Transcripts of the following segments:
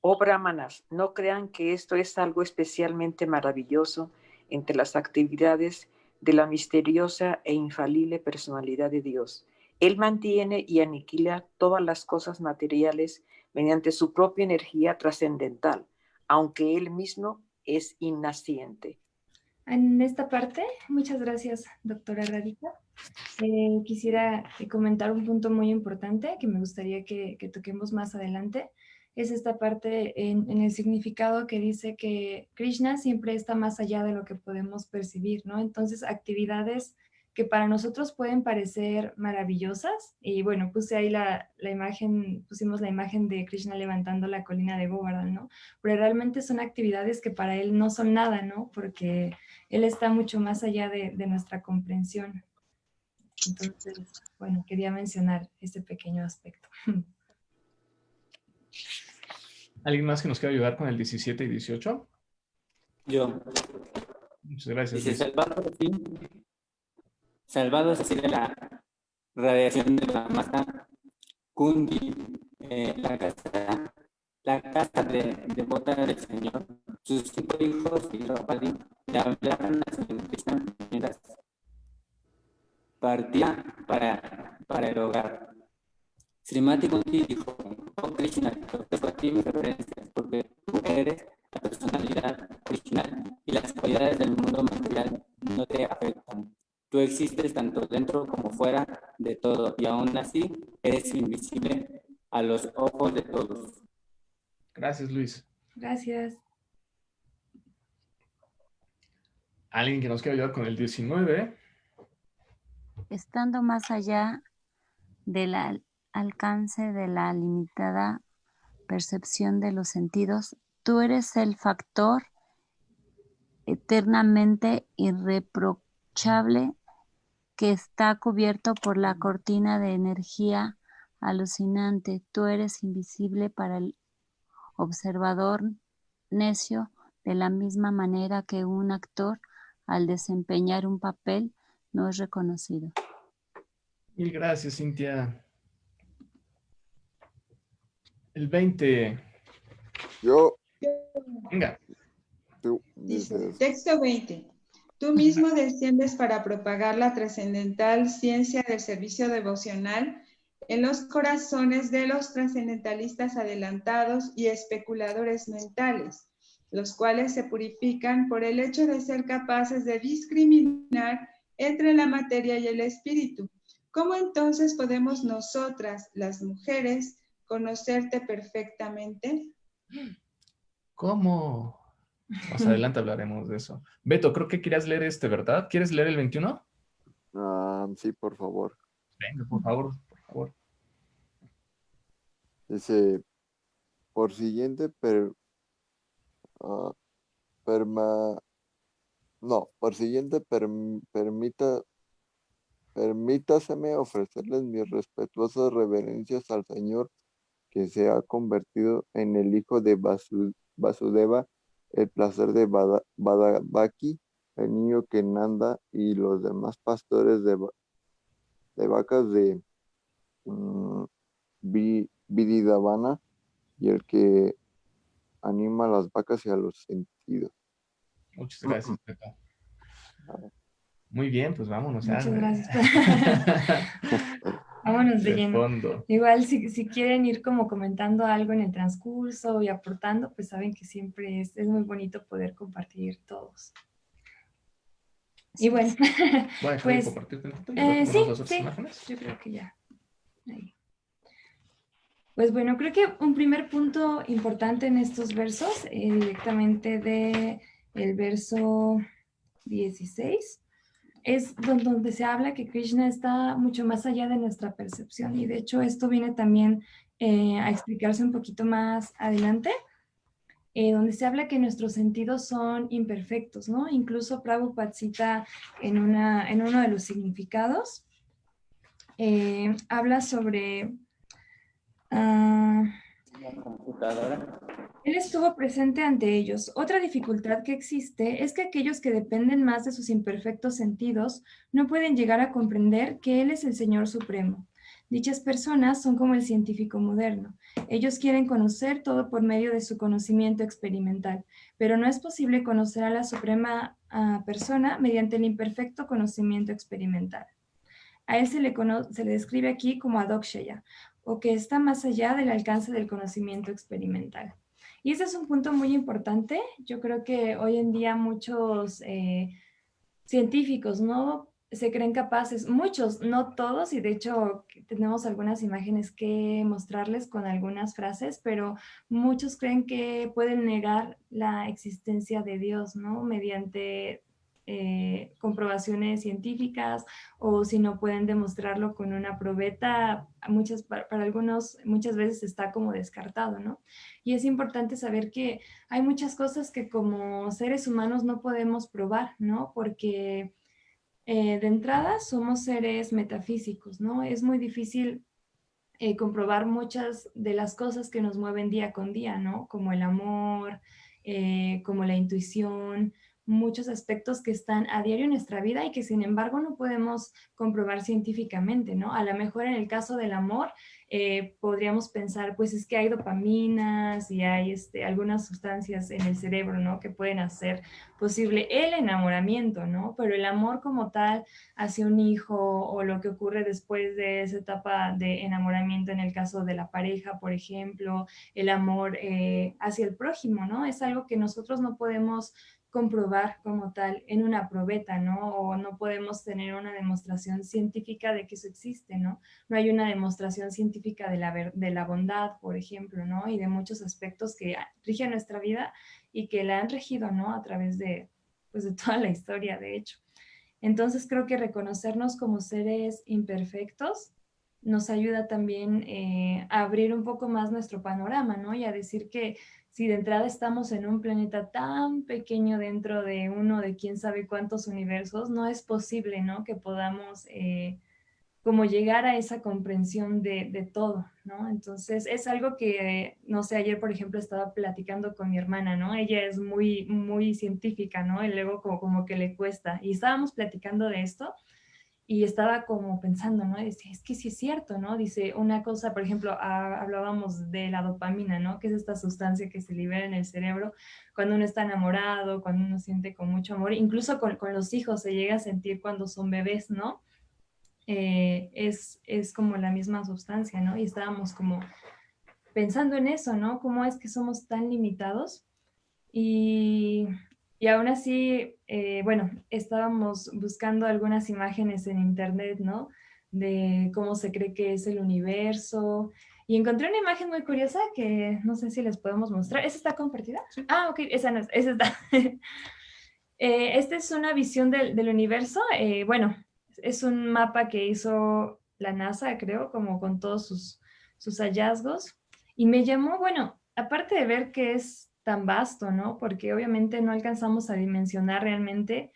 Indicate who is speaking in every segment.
Speaker 1: Oh brahmanas, no crean que esto es algo especialmente maravilloso entre las actividades de la misteriosa e infalible personalidad de Dios. Él mantiene y aniquila todas las cosas materiales mediante su propia energía trascendental, aunque él mismo es innaciente.
Speaker 2: En esta parte, muchas gracias, doctora Radhika. Quisiera comentar un punto muy importante que me gustaría que toquemos más adelante. Es esta parte en el significado que dice que Krishna siempre está más allá de lo que podemos percibir, ¿no? Entonces, actividades que para nosotros pueden parecer maravillosas, y bueno, puse ahí la imagen, pusimos la imagen de Krishna levantando la colina de Govardhan, ¿no? Pero realmente son actividades que para él no son nada, ¿no? Porque él está mucho más allá de nuestra comprensión. Entonces, bueno, quería mencionar ese pequeño aspecto.
Speaker 3: ¿Alguien más que nos quiera ayudar con el 17 y 18?
Speaker 4: Yo.
Speaker 3: Muchas gracias,
Speaker 4: Dice,
Speaker 3: Luis.
Speaker 4: salvados así de la radiación de la masa Kundi, la casa devota del Señor, sus 5 hijos y Draupadi le hablaron a Señor Krishna mientras partía para el hogar. Srimati Kunti dijo, oh Krishna, te ofrezco a ti mis reverencias, porque tú eres la personalidad original y las cualidades del mundo material no te afectan. Tú existes tanto dentro como fuera de todo, y aún así eres invisible a los ojos de todos.
Speaker 3: Gracias, Luis.
Speaker 2: Gracias.
Speaker 3: ¿Alguien que nos quiera ayudar con el 19?
Speaker 5: Estando más allá del alcance de la limitada percepción de los sentidos, tú eres el factor eternamente irreprochable que está cubierto por la cortina de energía alucinante. Tú eres invisible para el observador necio, de la misma manera que un actor, al desempeñar un papel, no es reconocido.
Speaker 3: Mil gracias, Cintia. El 20.
Speaker 6: Yo.
Speaker 3: Venga.
Speaker 6: Tú
Speaker 7: Dice,
Speaker 6: dices.
Speaker 7: texto 20. Tú mismo desciendes para propagar la trascendental ciencia del servicio devocional en los corazones de los trascendentalistas adelantados y especuladores mentales, los cuales se purifican por el hecho de ser capaces de discriminar entre la materia y el espíritu. ¿Cómo entonces podemos nosotras, las mujeres, conocerte perfectamente?
Speaker 3: ¿Cómo? Más adelante hablaremos de eso. Beto, creo que querías leer ¿verdad? ¿Quieres leer el 21?
Speaker 6: Sí, por favor.
Speaker 3: Venga, por favor, por favor.
Speaker 6: Dice, por siguiente, permítaseme ofrecerles mis respetuosas reverencias al Señor que se ha convertido en el hijo de Vasudeva, el placer de Badavaki, el niño que Nanda y los demás pastores de vacas de Vididavana, y el que anima a las vacas y a los sentidos.
Speaker 3: Muchas gracias, Beto. Muy bien, pues vámonos.
Speaker 2: Muchas gracias. Vámonos de lleno.
Speaker 3: Fondo.
Speaker 2: Igual si quieren ir como comentando algo en el transcurso y aportando, pues saben que siempre es muy bonito poder compartir todos. Y bueno, pues sí, yo creo que ya. Ahí. Pues bueno, creo que un primer punto importante en estos versos, directamente del verso 16, es donde se habla que Krishna está mucho más allá de nuestra percepción, y de hecho esto viene también a explicarse un poquito más adelante, donde se habla que nuestros sentidos son imperfectos, ¿no? Incluso Prabhupada cita en uno de los significados, habla sobre... Él estuvo presente ante ellos. Otra dificultad que existe es que aquellos que dependen más de sus imperfectos sentidos no pueden llegar a comprender que Él es el Señor Supremo. Dichas personas son como el científico moderno. Ellos quieren conocer todo por medio de su conocimiento experimental, pero no es posible conocer a la suprema persona mediante el imperfecto conocimiento experimental. A él se le describe aquí como Adoksheya, o que está más allá del alcance del conocimiento experimental. Y ese es un punto muy importante. Yo creo que hoy en día muchos científicos, ¿no? Se creen capaces, muchos, no todos, y de hecho tenemos algunas imágenes que mostrarles con algunas frases, pero muchos creen que pueden negar la existencia de Dios, ¿no? Mediante comprobaciones científicas, o si no pueden demostrarlo con una probeta, para algunos muchas veces está como descartado, ¿no? Y es importante saber que hay muchas cosas que como seres humanos no podemos probar, ¿no? Porque de entrada somos seres metafísicos, ¿no? Es muy difícil comprobar muchas de las cosas que nos mueven día con día, ¿no? Como el amor, como la intuición, muchos aspectos que están a diario en nuestra vida y que sin embargo no podemos comprobar científicamente, ¿no? A lo mejor en el caso del amor podríamos pensar, pues es que hay dopaminas y hay algunas sustancias en el cerebro, ¿no? Que pueden hacer posible el enamoramiento, ¿no? Pero el amor como tal hacia un hijo o lo que ocurre después de esa etapa de enamoramiento en el caso de la pareja, por ejemplo, el amor hacia el prójimo, ¿no? Es algo que nosotros no podemos comprobar como tal en una probeta, ¿no? O no podemos tener una demostración científica de que eso existe, ¿no? No hay una demostración científica de la bondad, por ejemplo, ¿no? Y de muchos aspectos que rigen nuestra vida y que la han regido, ¿no? A través de, pues, de toda la historia, de hecho. Entonces creo que reconocernos como seres imperfectos nos ayuda también a abrir un poco más nuestro panorama, ¿no? Y a decir que si de entrada estamos en un planeta tan pequeño dentro de uno de quién sabe cuántos universos, no es posible, ¿no? Que podamos como llegar a esa comprensión de todo, ¿no? Entonces es algo que, no sé, ayer por ejemplo estaba platicando con mi hermana, ¿no? Ella es muy, muy científica, ¿no? Y luego como que le cuesta. Y estábamos platicando de esto y estaba como pensando, ¿no? Y decía, es que sí es cierto, ¿no? Dice una cosa, por ejemplo, hablábamos de la dopamina, ¿no? Que es esta sustancia que se libera en el cerebro cuando uno está enamorado, cuando uno siente con mucho amor, incluso con los hijos se llega a sentir cuando son bebés, ¿no? Es como la misma sustancia, ¿no? Y estábamos como pensando en eso, ¿no? ¿Cómo es que somos tan limitados? Y, y aún así, bueno, estábamos buscando algunas imágenes en internet, ¿no? De cómo se cree que es el universo. Y encontré una imagen muy curiosa que no sé si les podemos mostrar. ¿Esa está compartida? Ah, ok, esa no es, esa está. Esta es una visión del universo. Bueno, es un mapa que hizo la NASA, creo, como con todos sus hallazgos. Y me llamó, bueno, aparte de ver que es tan vasto, ¿no? Porque obviamente no alcanzamos a dimensionar realmente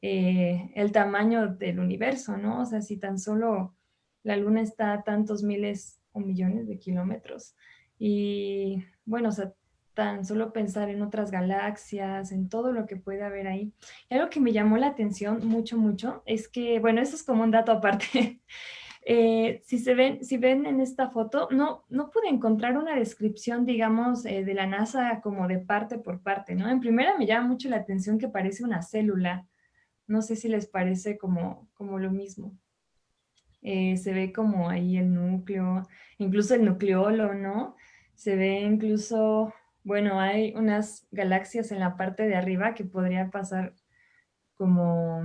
Speaker 2: el tamaño del universo, ¿no? O sea, si tan solo la Luna está a tantos miles o millones de kilómetros. Y bueno, o sea, tan solo pensar en otras galaxias, en todo lo que puede haber ahí. Y algo que me llamó la atención mucho, mucho, es que, bueno, eso es como un dato aparte. Si ven en esta foto, no pude encontrar una descripción, digamos, de la NASA como de parte por parte, ¿no? En primera me llama mucho la atención que parece una célula. No sé si les parece como lo mismo. Se ve como ahí el núcleo, incluso el nucleolo, ¿no? Se ve incluso, bueno, hay unas galaxias en la parte de arriba que podría pasar como,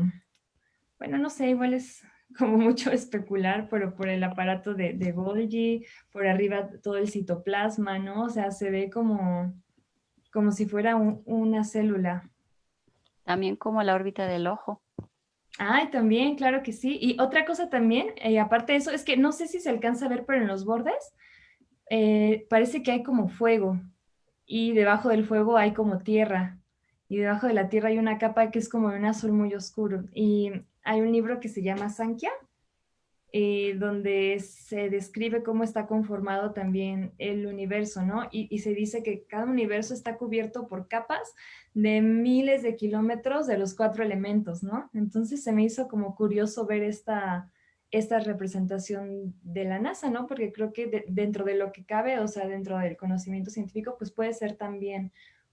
Speaker 2: bueno, no sé, igual es como mucho especular, pero por el aparato de Golgi, por arriba todo el citoplasma, ¿no? O sea, se ve como si fuera una célula.
Speaker 5: También como la órbita del ojo.
Speaker 2: Ay, también, claro que sí. Y otra cosa también, aparte de eso, es que no sé si se alcanza a ver, pero en los bordes parece que hay como fuego y debajo del fuego hay como tierra y debajo de la tierra hay una capa que es como de un azul muy oscuro. Y hay un libro que se llama Sankhya, donde se describe cómo está conformado también el universo, ¿no? Y se dice que cada universo está cubierto por capas de miles de kilómetros de los 4 elementos, ¿no? Entonces se me hizo como curioso ver esta representación de la NASA, ¿no? Porque creo que dentro de lo que cabe, o sea, dentro del conocimiento científico, pues puede ser también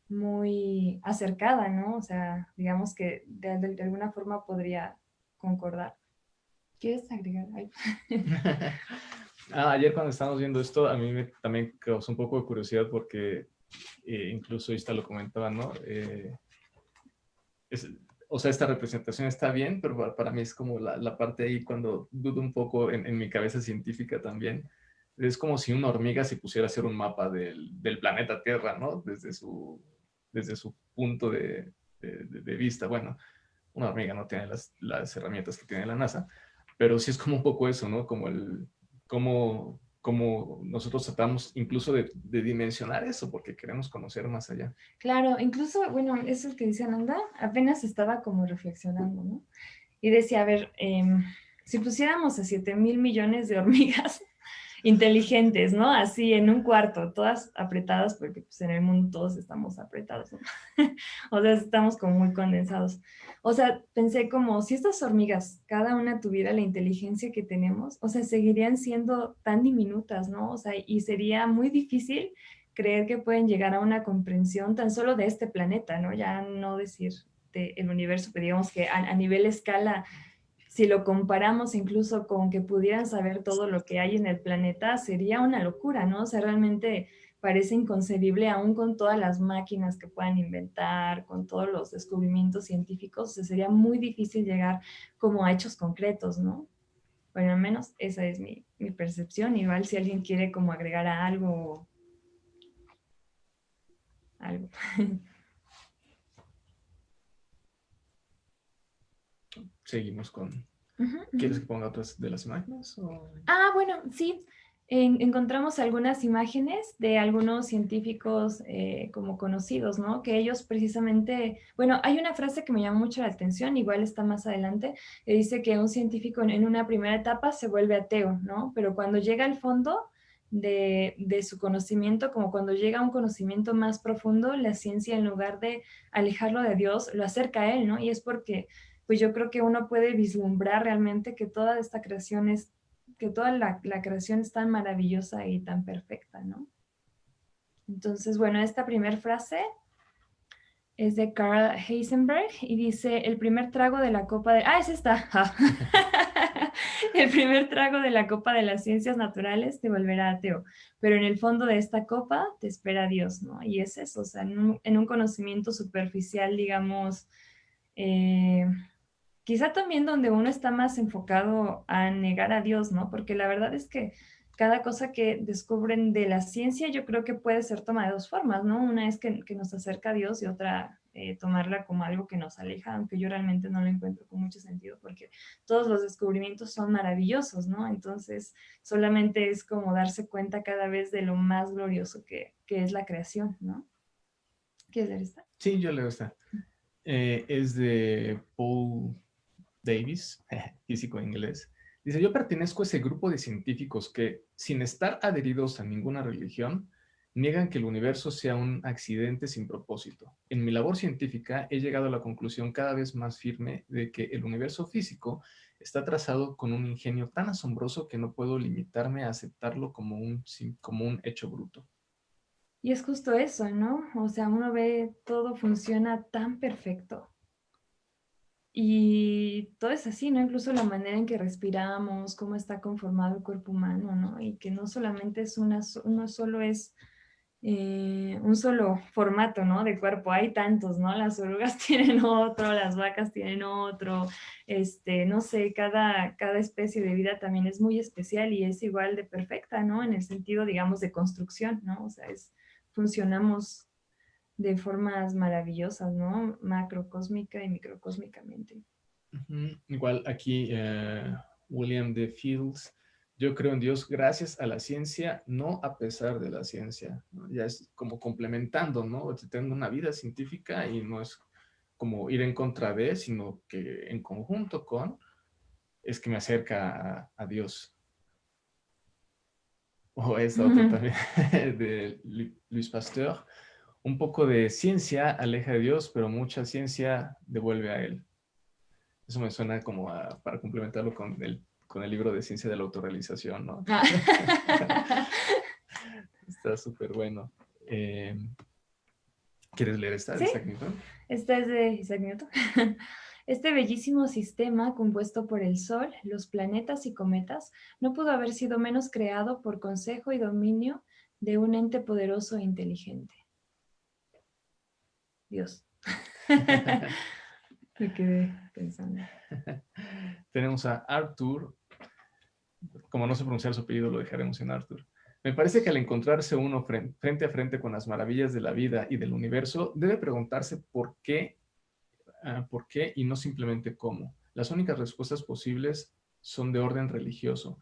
Speaker 2: muy acercada, ¿no? O sea, digamos que de alguna forma podría concordar. ¿Quieres agregar algo?
Speaker 3: Ayer cuando estábamos viendo esto, a mí también causó un poco de curiosidad porque incluso esta lo comentaba, ¿no? O sea, esta representación está bien, pero para mí es como la parte ahí cuando dudo un poco en mi cabeza científica también. Es como si una hormiga se pusiera a hacer un mapa del planeta Tierra, ¿no? Desde su punto de vista. Bueno, una hormiga no tiene las herramientas que tiene la NASA, pero sí es como un poco eso, ¿no? Como nosotros tratamos incluso de dimensionar eso porque queremos conocer más allá.
Speaker 2: Claro, incluso, bueno, eso que dice Ananda, apenas estaba como reflexionando, ¿no? Y decía, a ver, si pusiéramos a 7,000 millones de hormigas inteligentes, ¿no? Así en un cuarto, todas apretadas, porque pues en el mundo todos estamos apretados, ¿no? O sea, estamos como muy condensados. O sea, pensé como si estas hormigas, cada una tuviera la inteligencia que tenemos, o sea, seguirían siendo tan diminutas, ¿no? O sea, y sería muy difícil creer que pueden llegar a una comprensión tan solo de este planeta, ¿no? Ya no decir del universo, pero digamos que a nivel escala, si lo comparamos incluso con que pudieran saber todo lo que hay en el planeta, sería una locura, ¿no? O sea, realmente parece inconcebible aún con todas las máquinas que puedan inventar, con todos los descubrimientos científicos, o sea, sería muy difícil llegar como a hechos concretos, ¿no? Bueno, al menos esa es mi percepción. Igual si alguien quiere como agregar a algo.
Speaker 3: Seguimos con...
Speaker 2: Uh-huh.
Speaker 3: ¿Quieres que ponga otras de las imágenes? O...
Speaker 2: Bueno, sí. Encontramos algunas imágenes de algunos científicos como conocidos, ¿no? Que ellos precisamente, bueno, hay una frase que me llama mucho la atención, igual está más adelante, que dice que un científico en una primera etapa se vuelve ateo, ¿no? Pero cuando llega al fondo de su conocimiento, como cuando llega a un conocimiento más profundo, la ciencia en lugar de alejarlo de Dios, lo acerca a él, ¿no? Y es porque, pues yo creo que uno puede vislumbrar realmente que toda esta creación es que toda la creación es tan maravillosa y tan perfecta, ¿no? Entonces, bueno, esta primera frase es de Carl Heisenberg y dice, el primer trago de la copa de... es esta. El primer trago de la copa de las ciencias naturales te volverá ateo, pero en el fondo de esta copa te espera Dios, ¿no? Y es eso, o sea, en un conocimiento superficial, digamos, quizá también donde uno está más enfocado a negar a Dios, ¿no? Porque la verdad es que cada cosa que descubren de la ciencia yo creo que puede ser tomada de dos formas, ¿no? Una es que nos acerca a Dios y otra tomarla como algo que nos aleja, aunque yo realmente no lo encuentro con mucho sentido porque todos los descubrimientos son maravillosos, ¿no? Entonces solamente es como darse cuenta cada vez de lo más glorioso que es la creación, ¿no? ¿Quieres leer esta?
Speaker 3: Sí, yo leo esta. Es de Paul Davies, físico inglés. Dice, yo pertenezco a ese grupo de científicos que, sin estar adheridos a ninguna religión, niegan que el universo sea un accidente sin propósito. En mi labor científica he llegado a la conclusión cada vez más firme de que el universo físico está trazado con un ingenio tan asombroso que no puedo limitarme a aceptarlo como un hecho bruto.
Speaker 2: Y es justo eso, ¿no? O sea, uno ve todo funciona tan perfecto. Y todo es así, ¿no? Incluso la manera en que respiramos, cómo está conformado el cuerpo humano, ¿no? Y que no solamente es un solo formato, ¿no? De cuerpo, hay tantos, ¿no? Las orugas tienen otro, las vacas tienen otro, no sé, cada especie de vida también es muy especial y es igual de perfecta, ¿no? En el sentido, digamos, de construcción, ¿no? O sea, funcionamos de formas maravillosas, ¿no? Macrocósmica y microcósmicamente.
Speaker 3: Igual aquí William D. Fields, yo creo en Dios gracias a la ciencia, no a pesar de la ciencia, ¿no? Ya es como complementando, ¿no? Tengo una vida científica y no es como ir en contra de, sino que en conjunto con, es que me acerca a Dios. O esta otra también, de Luis Pasteur. Un poco de ciencia aleja de Dios, pero mucha ciencia devuelve a él. Eso me suena como para complementarlo con el con el libro de Ciencia de la Autorrealización, ¿no? Está súper bueno. ¿Quieres leer esta de Isaac Newton?
Speaker 2: Esta es de Isaac Newton. Este bellísimo sistema compuesto por el Sol, los planetas y cometas no pudo haber sido menos creado por consejo y dominio de un ente poderoso e inteligente. Dios. Me quedé pensando.
Speaker 3: Tenemos a Arthur. Como no sé pronunciar su apellido, lo dejaremos en Arthur. Me parece que al encontrarse uno frente a frente con las maravillas de la vida y del universo, debe preguntarse por qué y no simplemente cómo. Las únicas respuestas posibles son de orden religioso.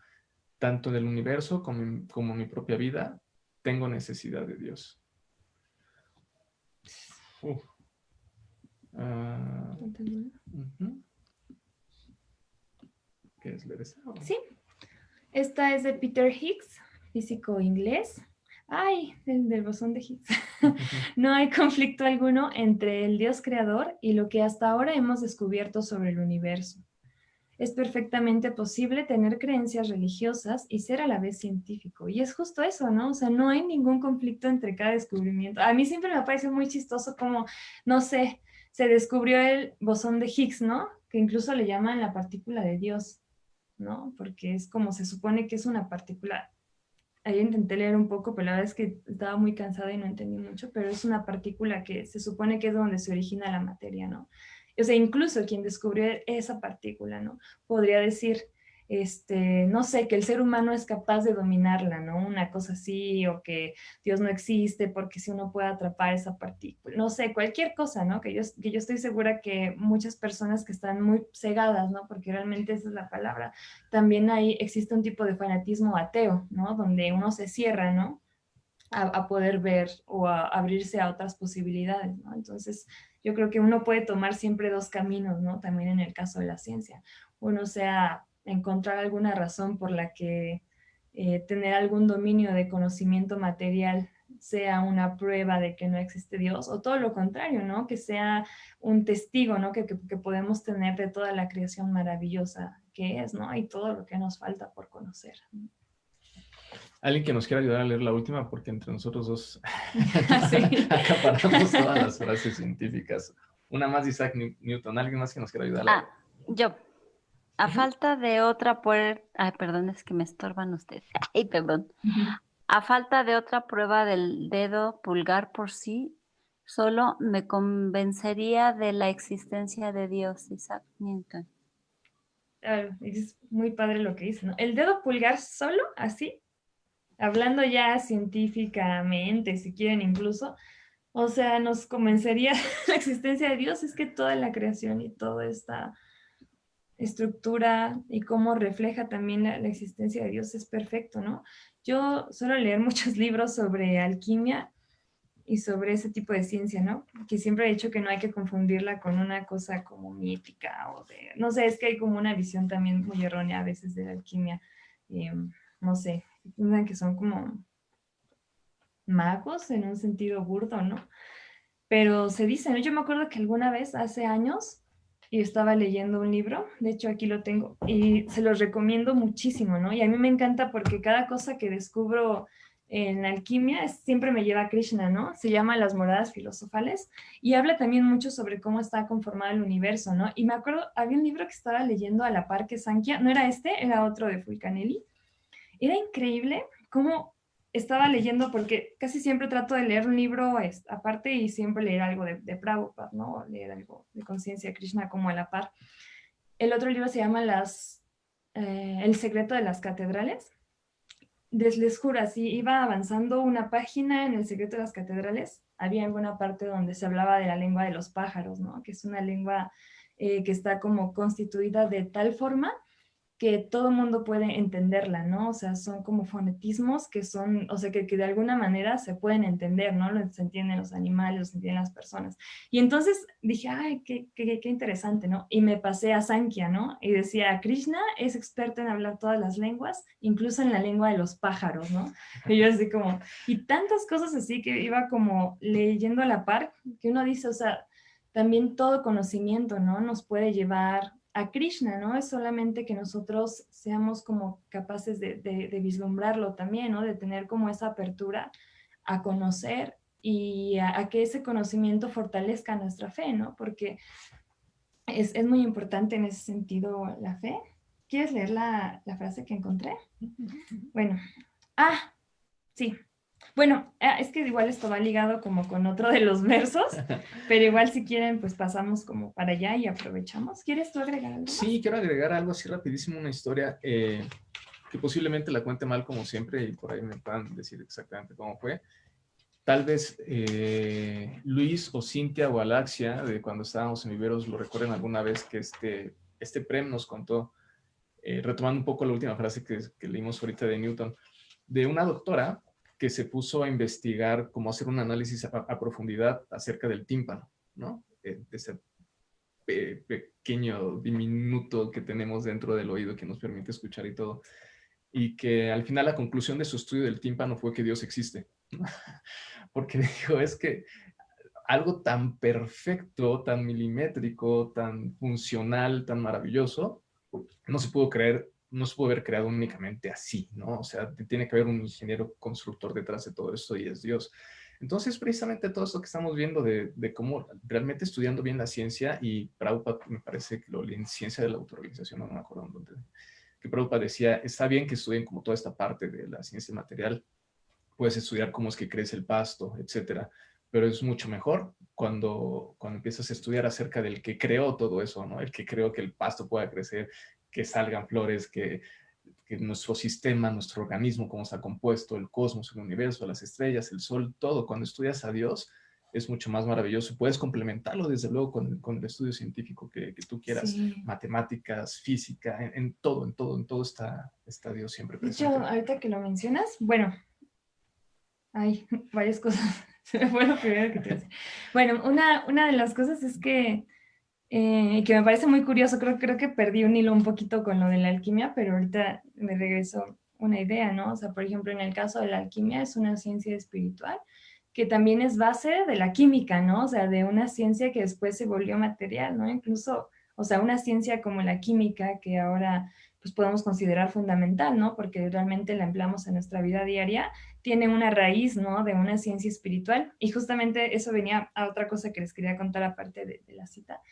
Speaker 3: Tanto del universo como mi propia vida, tengo necesidad de Dios. ¿Quieres leer esta?
Speaker 2: Sí. Esta es de Peter Higgs, físico inglés. Ay, del bosón de Higgs. No hay conflicto alguno entre el Dios creador y lo que hasta ahora hemos descubierto sobre el universo. Es perfectamente posible tener creencias religiosas y ser a la vez científico. Y es justo eso, ¿no? O sea, no hay ningún conflicto entre cada descubrimiento. A mí siempre me ha parecido muy chistoso como, no sé, se descubrió el bosón de Higgs, ¿no? Que incluso le llaman la partícula de Dios, ¿no? Porque es como se supone que es una partícula. Ahí intenté leer un poco, pero la verdad es que estaba muy cansada y no entendí mucho, pero es una partícula que se supone que es donde se origina la materia, ¿no? O sea, incluso quien descubrió esa partícula, ¿no? Podría decir, no sé, que el ser humano es capaz de dominarla, ¿no? Una cosa así, o que Dios no existe porque si uno puede atrapar esa partícula, no sé, cualquier cosa, ¿no? Que yo estoy segura que muchas personas que están muy cegadas, ¿no? Porque realmente esa es la palabra. También ahí existe un tipo de fanatismo ateo, ¿no? Donde uno se cierra, ¿no? A poder ver o a abrirse a otras posibilidades, ¿no? Entonces, yo creo que uno puede tomar siempre dos caminos, ¿no? También en el caso de la ciencia. Uno sea encontrar alguna razón por la que tener algún dominio de conocimiento material sea una prueba de que no existe Dios, o todo lo contrario, ¿no? Que sea un testigo, ¿no? Que podemos tener de toda la creación maravillosa que es, ¿no? Y todo lo que nos falta por conocer.
Speaker 3: Alguien que nos quiera ayudar a leer la última, porque entre nosotros dos acaparamos todas las frases científicas. Una más de Isaac Newton. ¿Alguien más que nos quiera ayudar?
Speaker 5: Yo. A falta de otra prueba... Ay, perdón, es que me estorban ustedes. Ay, perdón. A falta de otra prueba del dedo pulgar por sí, solo me convencería de la existencia de Dios, Isaac Newton.
Speaker 2: Claro, es muy padre lo que dice, ¿no? El dedo pulgar solo, así, hablando ya científicamente, si quieren incluso, o sea, nos convencería la existencia de Dios. Es que toda la creación y toda esta estructura y cómo refleja también la existencia de Dios es perfecto, ¿no? Yo suelo leer muchos libros sobre alquimia y sobre ese tipo de ciencia, ¿no? Que siempre he dicho que no hay que confundirla con una cosa como mítica o de, no sé, es que hay como una visión también muy errónea a veces de la alquimia, no sé, piensan que son como magos en un sentido burdo, ¿no? Pero se dice, ¿no? Yo me acuerdo que alguna vez, hace años, y estaba leyendo un libro, de hecho aquí lo tengo, y se los recomiendo muchísimo, ¿no? Y a mí me encanta porque cada cosa que descubro en alquimia siempre me lleva a Krishna, ¿no? Se llama Las Moradas Filosofales y habla también mucho sobre cómo está conformado el universo, ¿no? Y me acuerdo, había un libro que estaba leyendo a la par que Sankhya, no era este, era otro de Fulcanelli. Era increíble cómo estaba leyendo, porque casi siempre trato de leer un libro aparte y siempre leer algo de Prabhupada, ¿no? Leer algo de conciencia de Krishna como a la par. El otro libro se llama El secreto de las catedrales. Les juro, así iba avanzando una página en El secreto de las catedrales, había alguna parte donde se hablaba de la lengua de los pájaros, ¿no? Que es una lengua que está como constituida de tal forma que todo el mundo puede entenderla, ¿no? O sea, son como fonetismos que son, o sea, que de alguna manera se pueden entender, ¿no? Se entienden los animales, se entienden las personas. Y entonces dije, ay, qué interesante, ¿no? Y me pasé a Sankhya, ¿no? Y decía, Krishna es experto en hablar todas las lenguas, incluso en la lengua de los pájaros, ¿no? Y yo así como, y tantas cosas así que iba como leyendo a la par, que uno dice, o sea, también todo conocimiento, ¿no? Nos puede llevar a Krishna, ¿no? Es solamente que nosotros seamos como capaces de vislumbrarlo también, ¿no? De tener como esa apertura a conocer y a que ese conocimiento fortalezca nuestra fe, ¿no? Porque es muy importante en ese sentido la fe. ¿Quieres leer la frase que encontré? Bueno, sí. Bueno, es que igual esto va ligado como con otro de los versos, pero igual si quieren, pues pasamos como para allá y aprovechamos. ¿Quieres tú agregar algo más?
Speaker 3: Sí, quiero agregar algo así rapidísimo, una historia que posiblemente la cuente mal como siempre y por ahí me puedan decir exactamente cómo fue. Tal vez Luis o Cintia o Alaxia, de cuando estábamos en Viveros, lo recuerden alguna vez que este Prem nos contó, retomando un poco la última frase que leímos ahorita de Newton, de una doctora que se puso a investigar cómo hacer un análisis a profundidad acerca del tímpano, ¿no? De ese pequeño diminuto que tenemos dentro del oído que nos permite escuchar y todo. Y que al final la conclusión de su estudio del tímpano fue que Dios existe, ¿no? Porque dijo, es que algo tan perfecto, tan milimétrico, tan funcional, tan maravilloso, no se pudo haber creado únicamente así, ¿no? O sea, tiene que haber un ingeniero constructor detrás de todo esto y es Dios. Entonces, precisamente todo esto que estamos viendo de cómo realmente estudiando bien la ciencia, y Prabhupada me parece que lo leí en Ciencia de la Autorrealización, no me acuerdo dónde, que Prabhupada decía, está bien que estudien como toda esta parte de la ciencia material, puedes estudiar cómo es que crece el pasto, etcétera, pero es mucho mejor cuando empiezas a estudiar acerca del que creó todo eso, ¿no? El que creó que el pasto pueda crecer, que salgan flores, que nuestro sistema, nuestro organismo, cómo está compuesto, el cosmos, el universo, las estrellas, el sol, todo. Cuando estudias a Dios es mucho más maravilloso. Puedes complementarlo, desde luego, con el estudio científico que tú quieras,
Speaker 2: Sí.
Speaker 3: matemáticas, física, en todo está Dios siempre
Speaker 2: De
Speaker 3: presente.
Speaker 2: hecho, ahorita que lo mencionas, bueno, hay varias cosas. Se me fue lo primero que te decía. Bueno, una de las cosas es que me parece muy curioso, creo que perdí un hilo un poquito con lo de la alquimia, pero ahorita me regresó una idea, ¿no? O sea, por ejemplo, en el caso de la alquimia es una ciencia espiritual que también es base de la química, ¿no? O sea, de una ciencia que después se volvió material, ¿no? Incluso, o sea, una ciencia como la química que ahora pues podemos considerar fundamental, ¿no? Porque realmente la empleamos en nuestra vida diaria, tiene una raíz, ¿no? De una ciencia espiritual. Y justamente eso venía a otra cosa que les quería contar aparte de la cita.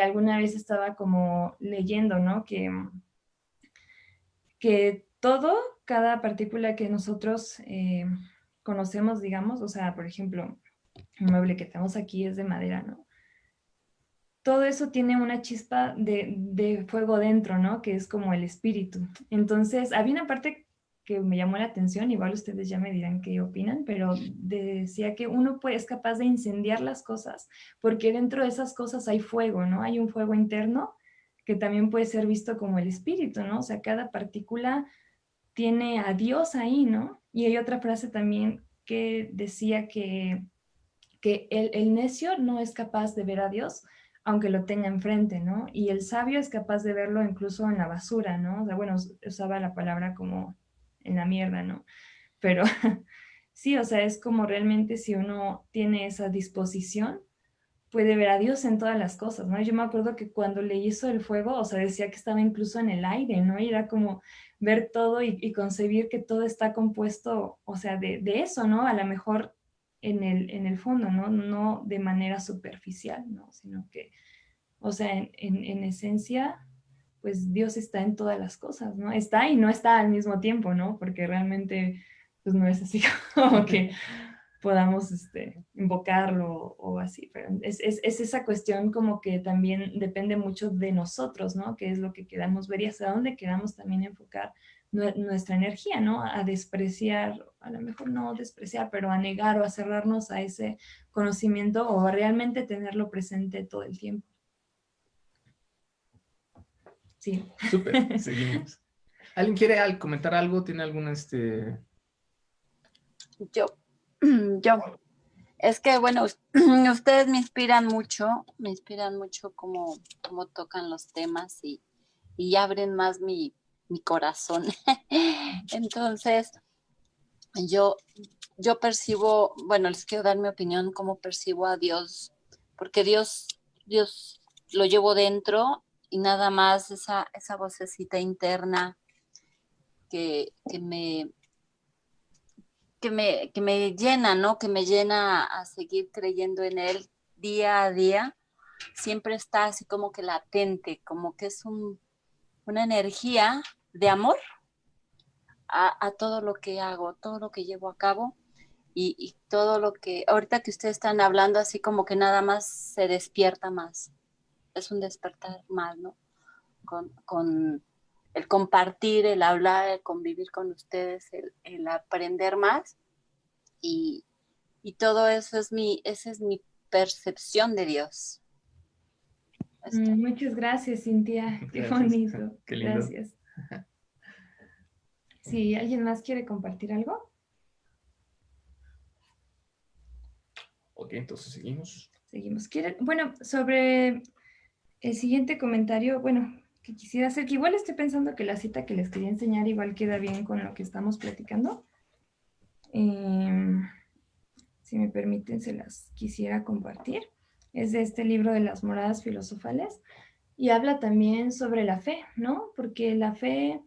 Speaker 2: Alguna vez estaba como leyendo, ¿no? Que cada partícula que nosotros conocemos, digamos, o sea, por ejemplo, un mueble que tenemos aquí es de madera, ¿no? Todo eso tiene una chispa de fuego dentro, ¿no? Que es como el espíritu. Entonces, había una parte que me llamó la atención, igual ustedes ya me dirán qué opinan, pero decía que uno es capaz de incendiar las cosas, porque dentro de esas cosas hay fuego, ¿no? Hay un fuego interno que también puede ser visto como el espíritu, ¿no? O sea, cada partícula tiene a Dios ahí, ¿no? Y hay otra frase también que decía que el necio no es capaz de ver a Dios, aunque lo tenga enfrente, ¿no? Y el sabio es capaz de verlo incluso en la basura, ¿no? O sea, bueno, usaba la palabra como en la mierda, ¿no? Pero sí, o sea, es como realmente si uno tiene esa disposición, puede ver a Dios en todas las cosas, ¿no? Yo me acuerdo que cuando leí eso del fuego, o sea, decía que estaba incluso en el aire, ¿no? Y era como ver todo y concebir que todo está compuesto, o sea, de eso, ¿no? A lo mejor en el fondo, ¿no? No de manera superficial, ¿no? Sino que, o sea, en esencia, pues Dios está en todas las cosas, ¿no? Está y no está al mismo tiempo, ¿no? Porque realmente, pues no es así como que podamos invocarlo o así, pero es esa cuestión como que también depende mucho de nosotros, ¿no? Que es lo que queramos ver y hasta dónde queramos también enfocar nuestra energía, ¿no? A despreciar, a lo mejor no despreciar, pero a negar o a cerrarnos a ese conocimiento o a realmente tenerlo presente todo el tiempo. Sí.
Speaker 3: Súper, seguimos. ¿Alguien quiere comentar algo? ¿Tiene algún
Speaker 5: Yo. Es que, bueno, ustedes me inspiran mucho cómo tocan los temas y abren más mi corazón. Entonces, yo percibo, bueno, les quiero dar mi opinión, cómo percibo a Dios, porque Dios lo llevo dentro nada más esa vocecita interna que me llena, ¿no? Que me llena a seguir creyendo en Él día a día. Siempre está así como que latente, como que es una energía de amor a todo lo que hago, todo lo que llevo a cabo y todo lo que, ahorita que ustedes están hablando, así como que nada más se despierta más. Es un despertar más, ¿no? Con el compartir, el hablar, el convivir con ustedes, el aprender más y todo eso esa es mi percepción de Dios.
Speaker 2: Muchas gracias, Cintia. Qué bonito.
Speaker 3: Qué lindo.
Speaker 2: Gracias. Sí, ¿alguien más quiere compartir algo?
Speaker 3: Ok, entonces seguimos.
Speaker 2: Seguimos. Bueno, sobre el siguiente comentario, bueno, que quisiera hacer, que igual estoy pensando que la cita que les quería enseñar igual queda bien con lo que estamos platicando. Si me permiten, se las quisiera compartir. Es de este libro de las moradas filosofales y habla también sobre la fe, ¿no? Porque la fe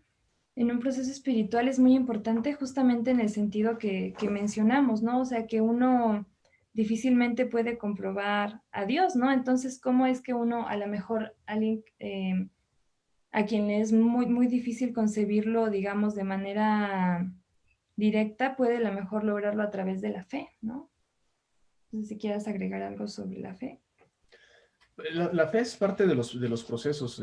Speaker 2: en un proceso espiritual es muy importante justamente en el sentido que mencionamos, ¿no? O sea, que uno difícilmente puede comprobar a Dios, ¿no? Entonces, ¿cómo es que uno, a lo mejor, alguien a quien es muy, muy difícil concebirlo, digamos, de manera directa, puede a lo mejor lograrlo a través de la fe, ¿no? No sé si quieras agregar algo sobre la fe.
Speaker 3: La fe es parte de los procesos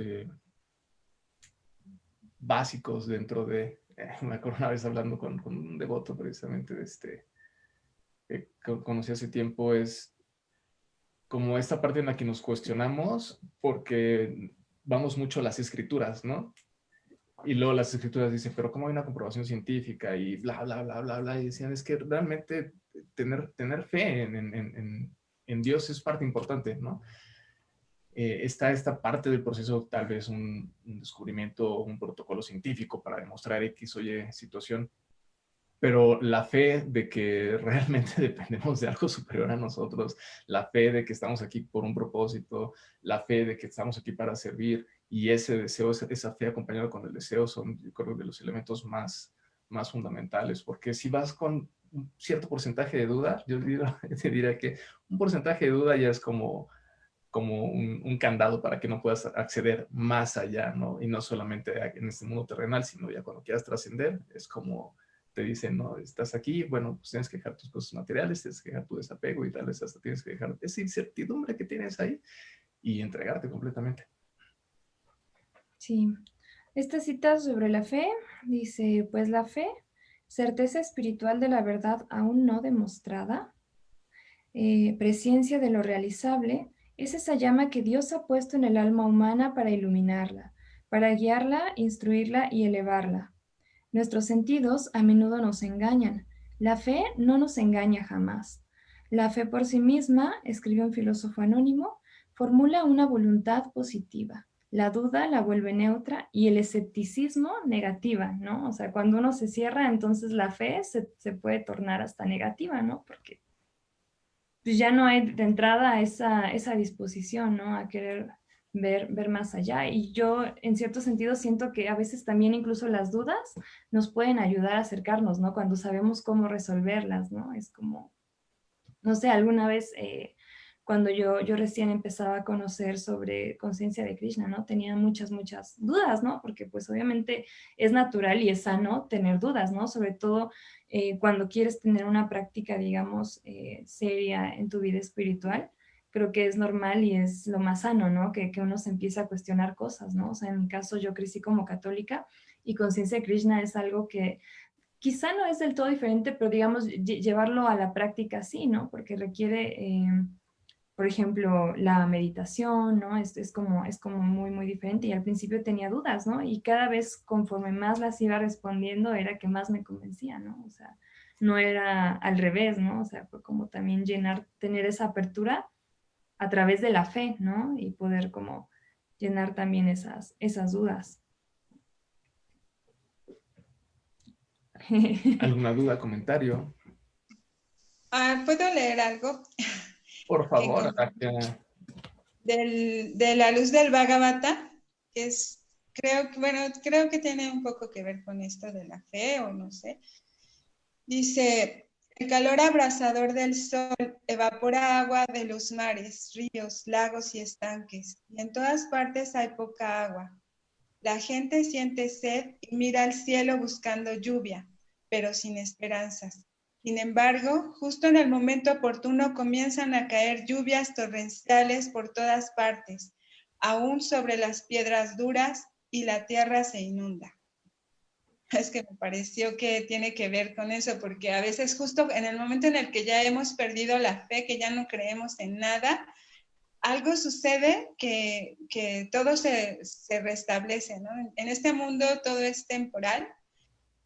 Speaker 3: básicos dentro de... me acuerdo una vez hablando con un devoto precisamente de que conocí hace tiempo, es como esta parte en la que nos cuestionamos porque vamos mucho a las escrituras, ¿no? Y luego las escrituras dicen, pero ¿cómo hay una comprobación científica? Y bla, bla, bla, bla, bla. Y decían, es que realmente tener fe en Dios es parte importante, ¿no? Está esta parte del proceso, tal vez un descubrimiento, un protocolo científico para demostrar X o Y situación, pero la fe de que realmente dependemos de algo superior a nosotros, la fe de que estamos aquí por un propósito, la fe de que estamos aquí para servir, y ese deseo, esa fe acompañada con el deseo son, yo creo, de los elementos más fundamentales, porque si vas con un cierto porcentaje de duda, yo te diría que un porcentaje de duda ya es como un candado para que no puedas acceder más allá, ¿no? Y no solamente en este mundo terrenal, sino ya cuando quieras trascender, es como te dicen, ¿no? Estás aquí, bueno, pues tienes que dejar tus cosas materiales, tienes que dejar tu desapego y tal vez hasta tienes que dejar esa incertidumbre que tienes ahí y entregarte completamente.
Speaker 2: Sí. Esta cita sobre la fe dice, pues la fe, certeza espiritual de la verdad aún no demostrada, presciencia de lo realizable, es esa llama que Dios ha puesto en el alma humana para iluminarla, para guiarla, instruirla y elevarla. Nuestros sentidos a menudo nos engañan. La fe no nos engaña jamás. La fe por sí misma, escribe un filósofo anónimo, formula una voluntad positiva. La duda la vuelve neutra y el escepticismo negativa, ¿no? O sea, cuando uno se cierra, entonces la fe se puede tornar hasta negativa, ¿no? Porque pues ya no hay de entrada esa disposición, ¿no? A querer ver más allá. Y yo, en cierto sentido, siento que a veces también incluso las dudas nos pueden ayudar a acercarnos, ¿no? Cuando sabemos cómo resolverlas, ¿no? Es como, no sé, alguna vez cuando yo recién empezaba a conocer sobre conciencia de Krishna, ¿no? Tenía muchas dudas, ¿no? Porque pues obviamente es natural y es sano tener dudas, ¿no? Sobre todo cuando quieres tener una práctica, digamos, seria en tu vida espiritual. Creo que es normal y es lo más sano, ¿no? Que uno se empieza a cuestionar cosas, ¿no? O sea, en mi caso yo crecí como católica y conciencia de Krishna es algo que quizá no es del todo diferente, pero digamos, llevarlo a la práctica sí, ¿no? Porque requiere, por ejemplo, la meditación, ¿no? Es como muy, muy diferente. Y al principio tenía dudas, ¿no? Y cada vez conforme más las iba respondiendo era que más me convencía, ¿no? O sea, no era al revés, ¿no? O sea, fue como también tener esa apertura a través de la fe, ¿no? Y poder como llenar también esas dudas.
Speaker 3: ¿Alguna duda, comentario?
Speaker 7: ¿Puedo leer algo?
Speaker 3: Por favor,
Speaker 7: de la luz del Bhagavata, creo que tiene un poco que ver con esto de la fe, o no sé. Dice, el calor abrasador del sol evapora agua de los mares, ríos, lagos y estanques, y en todas partes hay poca agua. La gente siente sed y mira al cielo buscando lluvia, pero sin esperanzas. Sin embargo, justo en el momento oportuno comienzan a caer lluvias torrenciales por todas partes, aún sobre las piedras duras, y la tierra se inunda. Es que me pareció que tiene que ver con eso, porque a veces justo en el momento en el que ya hemos perdido la fe, que ya no creemos en nada, algo sucede que todo se restablece, ¿no? En este mundo todo es temporal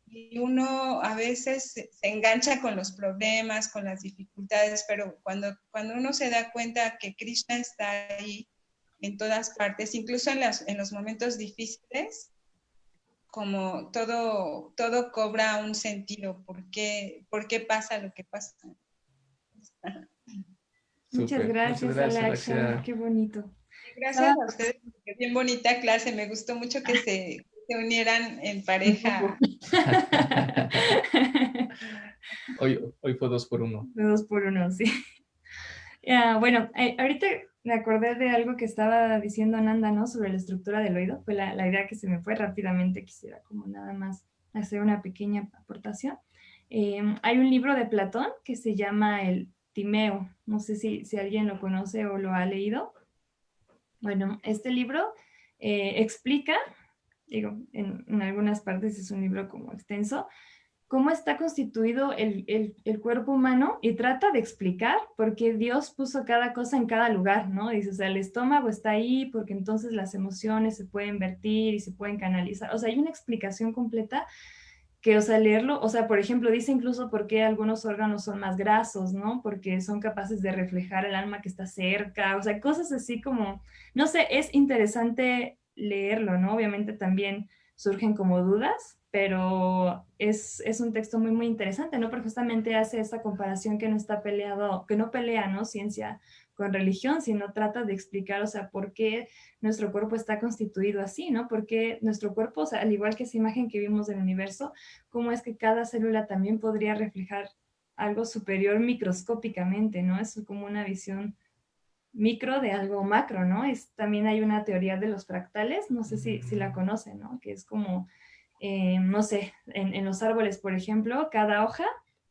Speaker 7: y uno a veces se engancha con los problemas, con las dificultades, pero cuando uno se da cuenta que Krishna está ahí en todas partes, incluso en los momentos difíciles, como todo cobra un sentido. ¿Por qué pasa lo que pasa?
Speaker 2: Muchas gracias, Alaksha. Qué bonito.
Speaker 7: Gracias a ustedes, qué bien bonita clase. Me gustó mucho que se unieran en pareja.
Speaker 3: Hoy fue 2 por 1.
Speaker 2: 2 por 1, sí. Bueno, ahorita me acordé de algo que estaba diciendo Nanda, ¿no? Sobre la estructura del oído. Fue la idea que se me fue rápidamente. Quisiera como nada más hacer una pequeña aportación. Hay un libro de Platón que se llama el Timeo. No sé si alguien lo conoce o lo ha leído. Bueno, este libro explica, digo, en algunas partes es un libro como extenso, cómo está constituido el cuerpo humano, y trata de explicar por qué Dios puso cada cosa en cada lugar, ¿no? Dice, o sea, el estómago está ahí porque entonces las emociones se pueden vertir y se pueden canalizar. O sea, hay una explicación completa que, o sea, leerlo, o sea, por ejemplo, dice incluso por qué algunos órganos son más grasos, ¿no? Porque son capaces de reflejar el alma que está cerca, o sea, cosas así como, no sé, es interesante leerlo, ¿no? Obviamente también surgen como dudas, pero es un texto muy, muy interesante, ¿no? Porque justamente hace esta comparación que no está peleado, que no pelea, ¿no? Ciencia con religión, sino trata de explicar, o sea, por qué nuestro cuerpo está constituido así, ¿no? Porque nuestro cuerpo, o sea, al igual que esa imagen que vimos del universo, cómo es que cada célula también podría reflejar algo superior microscópicamente, ¿no? Es como una visión micro de algo macro, ¿no? También hay una teoría de los fractales, no sé si la conocen, ¿no? Que es como, no sé, en los árboles, por ejemplo, cada hoja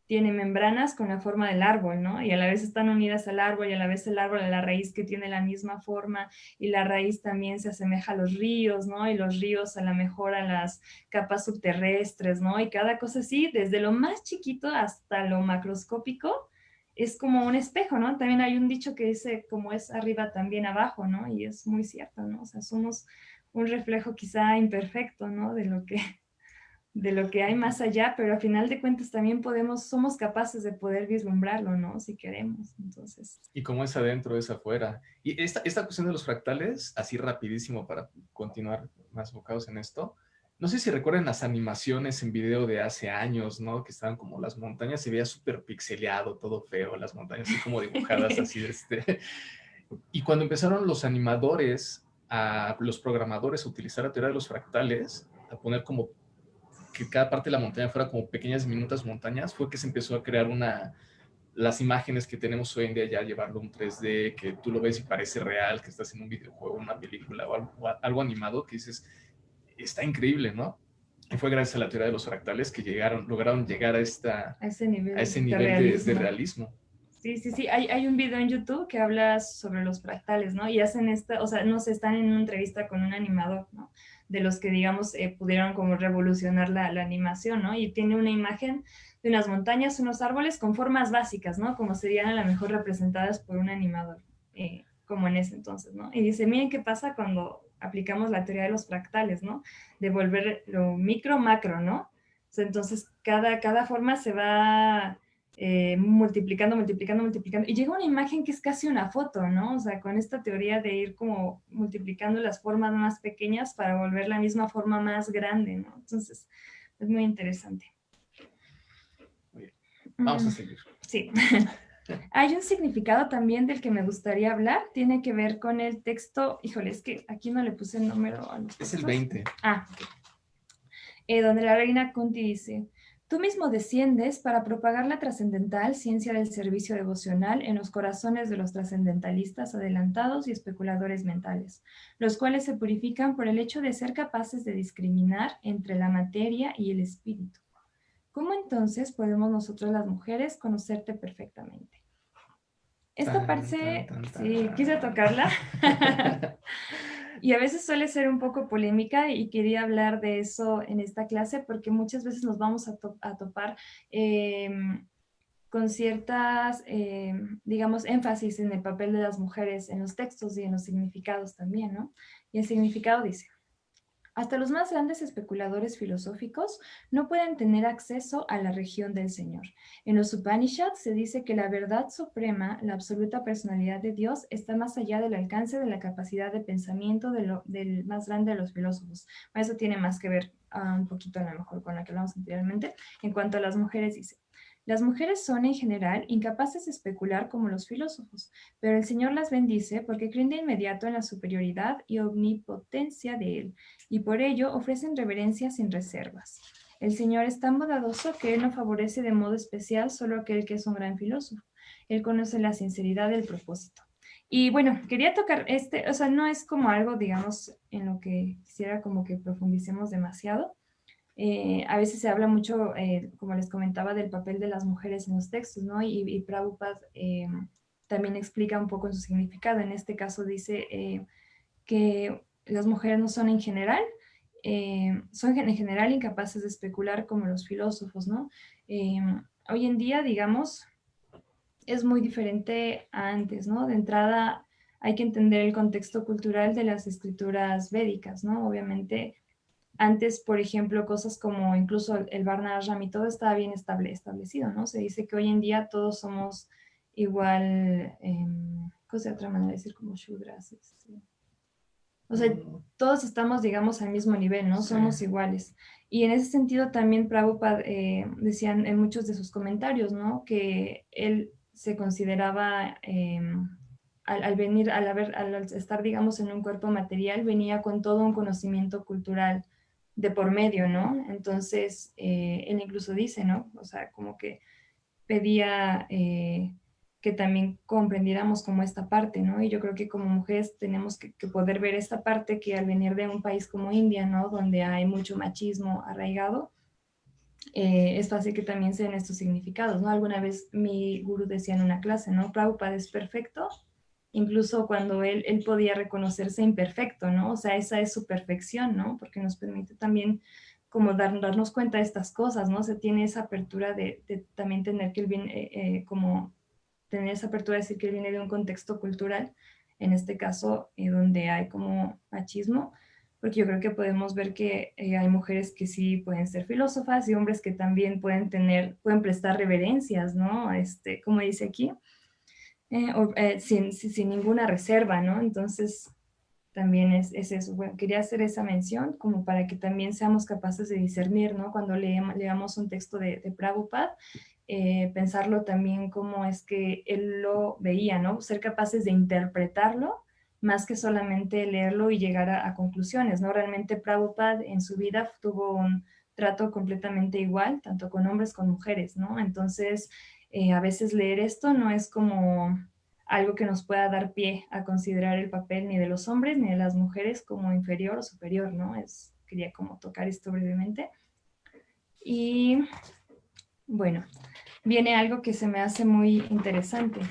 Speaker 2: tiene membranas con la forma del árbol, ¿no? Y a la vez están unidas al árbol, y a la vez el árbol a la raíz, que tiene la misma forma, y la raíz también se asemeja a los ríos, ¿no? Y los ríos a la mejor a las capas subterrestres, ¿no? Y cada cosa así, desde lo más chiquito hasta lo macroscópico, es como un espejo, ¿no? También hay un dicho que dice, como es arriba, también abajo, ¿no? Y es muy cierto, ¿no? O sea, somos un reflejo quizá imperfecto, ¿no? De lo que hay más allá, pero al final de cuentas también somos capaces de poder vislumbrarlo, ¿no? Si queremos, entonces.
Speaker 3: Y como es adentro, es afuera. Y esta cuestión de los fractales, así rapidísimo para continuar más enfocados en esto, no sé si recuerdan las animaciones en video de hace años, ¿no? Que estaban como las montañas, se veía súper pixeleado, todo feo, las montañas así como dibujadas así Y cuando empezaron los animadores, los programadores a utilizar la teoría de los fractales, a poner como que cada parte de la montaña fuera como pequeñas diminutas montañas, fue que se empezó a crear las imágenes que tenemos hoy en día, ya llevarlo a un 3D, que tú lo ves y parece real, que estás en un videojuego, una película o algo animado, que dices, está increíble, ¿no? Y fue gracias a la teoría de los fractales que lograron llegar a ese nivel de realismo.
Speaker 2: Sí. Hay un video en YouTube que habla sobre los fractales, ¿no? Y hacen o sea, no sé, están en una entrevista con un animador, ¿no? De los que, digamos, pudieron como revolucionar la animación, ¿no? Y tiene una imagen de unas montañas, unos árboles con formas básicas, ¿no? Como serían a lo mejor representadas por un animador, como en ese entonces, ¿no? Y dice, miren qué pasa cuando aplicamos la teoría de los fractales, ¿no? De volver lo micro macro, ¿no? O sea, entonces cada forma se va multiplicando, y llega una imagen que es casi una foto, ¿no? O sea, con esta teoría de ir como multiplicando las formas más pequeñas para volver la misma forma más grande, ¿no? Entonces, es muy interesante.
Speaker 3: Muy bien. Vamos a seguir.
Speaker 2: Sí. Hay un significado también del que me gustaría hablar, tiene que ver con el texto, híjole, es que aquí no le puse el número a los textos.
Speaker 3: Es el 20.
Speaker 2: Ah, ok. Donde la reina Kunti dice, tú mismo desciendes para propagar la trascendental ciencia del servicio devocional en los corazones de los trascendentalistas adelantados y especuladores mentales, los cuales se purifican por el hecho de ser capaces de discriminar entre la materia y el espíritu. ¿Cómo entonces podemos nosotros las mujeres conocerte perfectamente? Esta parte, sí, quise tocarla. Y a veces suele ser un poco polémica y quería hablar de eso en esta clase porque muchas veces nos vamos a topar con ciertas, digamos, énfasis en el papel de las mujeres en los textos y en los significados también, ¿no? Y el significado dice, hasta los más grandes especuladores filosóficos no pueden tener acceso a la región del Señor. En los Upanishads se dice que la verdad suprema, la absoluta personalidad de Dios, está más allá del alcance de la capacidad de pensamiento del más grande de los filósofos. Eso tiene más que ver un poquito a lo mejor con lo que hablamos anteriormente. En cuanto a las mujeres, dice, las mujeres son en general incapaces de especular como los filósofos, pero el Señor las bendice porque creen de inmediato en la superioridad y omnipotencia de Él, y por ello ofrecen reverencia sin reservas. El Señor es tan bondadoso que Él no favorece de modo especial solo a aquel que es un gran filósofo. Él conoce la sinceridad del propósito. Y bueno, quería tocar o sea, no es como algo, digamos, en lo que quisiera como que profundicemos demasiado. A veces se habla mucho, como les comentaba, del papel de las mujeres en los textos, ¿no? Y Prabhupada también explica un poco en su significado. En este caso dice que las mujeres no son en general, son en general incapaces de especular como los filósofos, ¿no? Hoy en día, digamos, es muy diferente a antes, ¿no? De entrada hay que entender el contexto cultural de las escrituras védicas, ¿no? Obviamente, antes, por ejemplo, cosas como incluso el Varnashram y todo estaba bien establecido, ¿no? Se dice que hoy en día todos somos igual, ¿cómo se otra manera de decir como Shudras? O sea, todos estamos, digamos, al mismo nivel, ¿no? Sí. Somos iguales. Y en ese sentido también Prabhupada decían en muchos de sus comentarios, ¿no? Que él se consideraba, al estar, digamos, en un cuerpo material, venía con todo un conocimiento cultural de por medio, ¿no? Entonces, él incluso dice, ¿no? O sea, como que pedía que también comprendiéramos como esta parte, ¿no? Y yo creo que como mujeres tenemos que poder ver esta parte que al venir de un país como India, ¿no? Donde hay mucho machismo arraigado, es fácil que también sean estos significados, ¿no? Alguna vez mi gurú decía en una clase, ¿no? Prabhupada es perfecto, incluso cuando él podía reconocerse imperfecto, ¿no? O sea, esa es su perfección, ¿no? Porque nos permite también como darnos cuenta de estas cosas, ¿no? Se tiene esa apertura de también tener que él viene, como tener esa apertura de decir que él viene de un contexto cultural, en este caso, donde hay como machismo, porque yo creo que podemos ver que hay mujeres que sí pueden ser filósofas y hombres que también pueden prestar reverencias, ¿no? Como dice aquí, sin ninguna reserva, ¿no? Entonces, también es eso. Bueno, quería hacer esa mención como para que también seamos capaces de discernir, ¿no? Cuando leamos un texto de Prabhupada, pensarlo también como es que él lo veía, ¿no? Ser capaces de interpretarlo más que solamente leerlo y llegar a conclusiones, ¿no? Realmente Prabhupada en su vida tuvo un trato completamente igual, tanto con hombres como mujeres, ¿no? Entonces, a veces leer esto no es como algo que nos pueda dar pie a considerar el papel ni de los hombres ni de las mujeres como inferior o superior, ¿no? Quería como tocar esto brevemente. Y bueno, viene algo que se me hace muy interesante.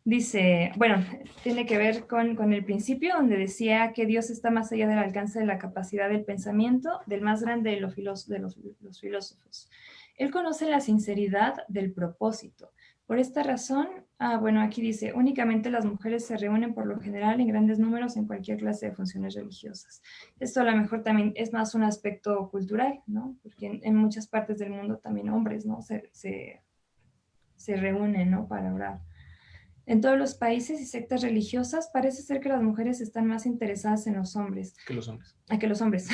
Speaker 2: Dice, bueno, tiene que ver con el principio donde decía que Dios está más allá del alcance de la capacidad del pensamiento del más grande de los filósofos. Él conoce la sinceridad del propósito. Por esta razón, bueno, aquí dice, únicamente las mujeres se reúnen por lo general en grandes números en cualquier clase de funciones religiosas. Esto a lo mejor también es más un aspecto cultural, ¿no? Porque en muchas partes del mundo también hombres, ¿no? Se reúnen, ¿no? Para orar. En todos los países y sectas religiosas parece ser que las mujeres están más interesadas en los hombres.
Speaker 3: Que los hombres.
Speaker 2: Que los hombres.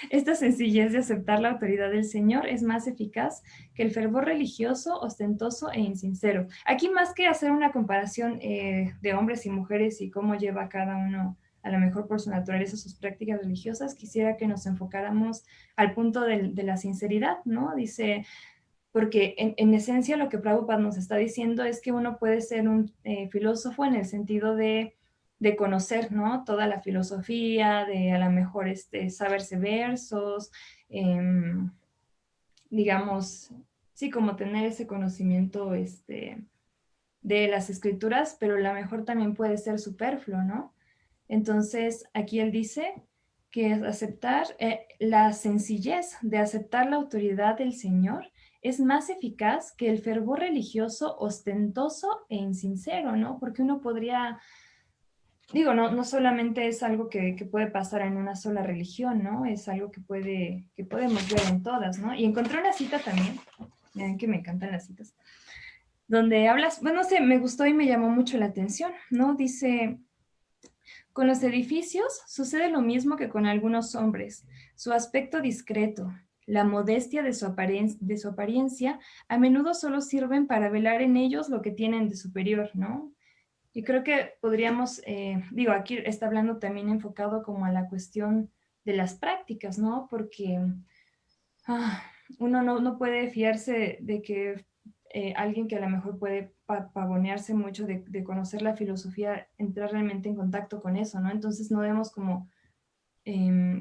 Speaker 2: Esta sencillez de aceptar la autoridad del Señor es más eficaz que el fervor religioso, ostentoso e insincero. Aquí, más que hacer una comparación de hombres y mujeres y cómo lleva cada uno a lo mejor por su naturaleza sus prácticas religiosas, quisiera que nos enfocáramos al punto de la sinceridad, ¿no? Dice, porque en esencia lo que Prabhupada nos está diciendo es que uno puede ser un filósofo en el sentido de conocer, ¿no? Toda la filosofía, de a lo mejor saberse versos, digamos, sí, como tener ese conocimiento de las escrituras, pero a lo mejor también puede ser superfluo, ¿no? Entonces, aquí él dice que aceptar la sencillez de aceptar la autoridad del Señor es más eficaz que el fervor religioso ostentoso e insincero, ¿no? Porque uno podría, digo, no solamente es algo que puede pasar en una sola religión, ¿no? Es algo que podemos ver en todas, ¿no? Y encontré una cita también, miren que me encantan las citas, donde hablas, bueno, no sé, me gustó y me llamó mucho la atención, ¿no? Dice, con los edificios sucede lo mismo que con algunos hombres. Su aspecto discreto, la modestia de su apariencia, a menudo solo sirven para velar en ellos lo que tienen de superior, ¿no? Y creo que podríamos, digo, aquí está hablando también enfocado como a la cuestión de las prácticas, ¿no? Porque uno no puede fiarse de que alguien que a lo mejor puede pavonearse mucho de conocer la filosofía, entrar realmente en contacto con eso, ¿no? Entonces no debemos como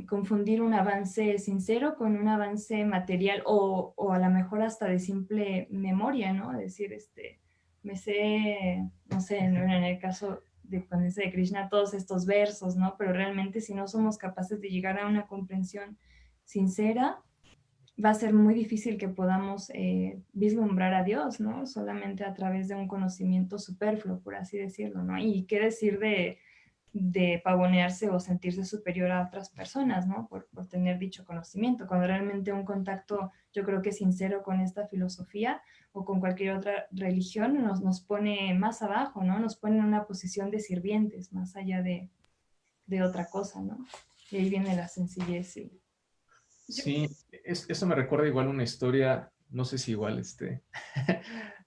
Speaker 2: confundir un avance sincero con un avance material o a lo mejor hasta de simple memoria, ¿no? Es decir, me sé, no sé, en el caso de cuando dice de Krishna, todos estos versos, ¿no? Pero realmente si no somos capaces de llegar a una comprensión sincera, va a ser muy difícil que podamos vislumbrar a Dios, ¿no? Solamente a través de un conocimiento superfluo, por así decirlo, ¿no? Y qué decir de pavonearse o sentirse superior a otras personas, ¿no? Por tener dicho conocimiento, cuando realmente un contacto, yo creo que sincero con esta filosofía o con cualquier otra religión nos pone más abajo, ¿no? Nos pone en una posición de sirvientes, más allá de otra cosa, ¿no? Y ahí viene la sencillez.
Speaker 3: Sí, eso me recuerda igual una historia, no sé si igual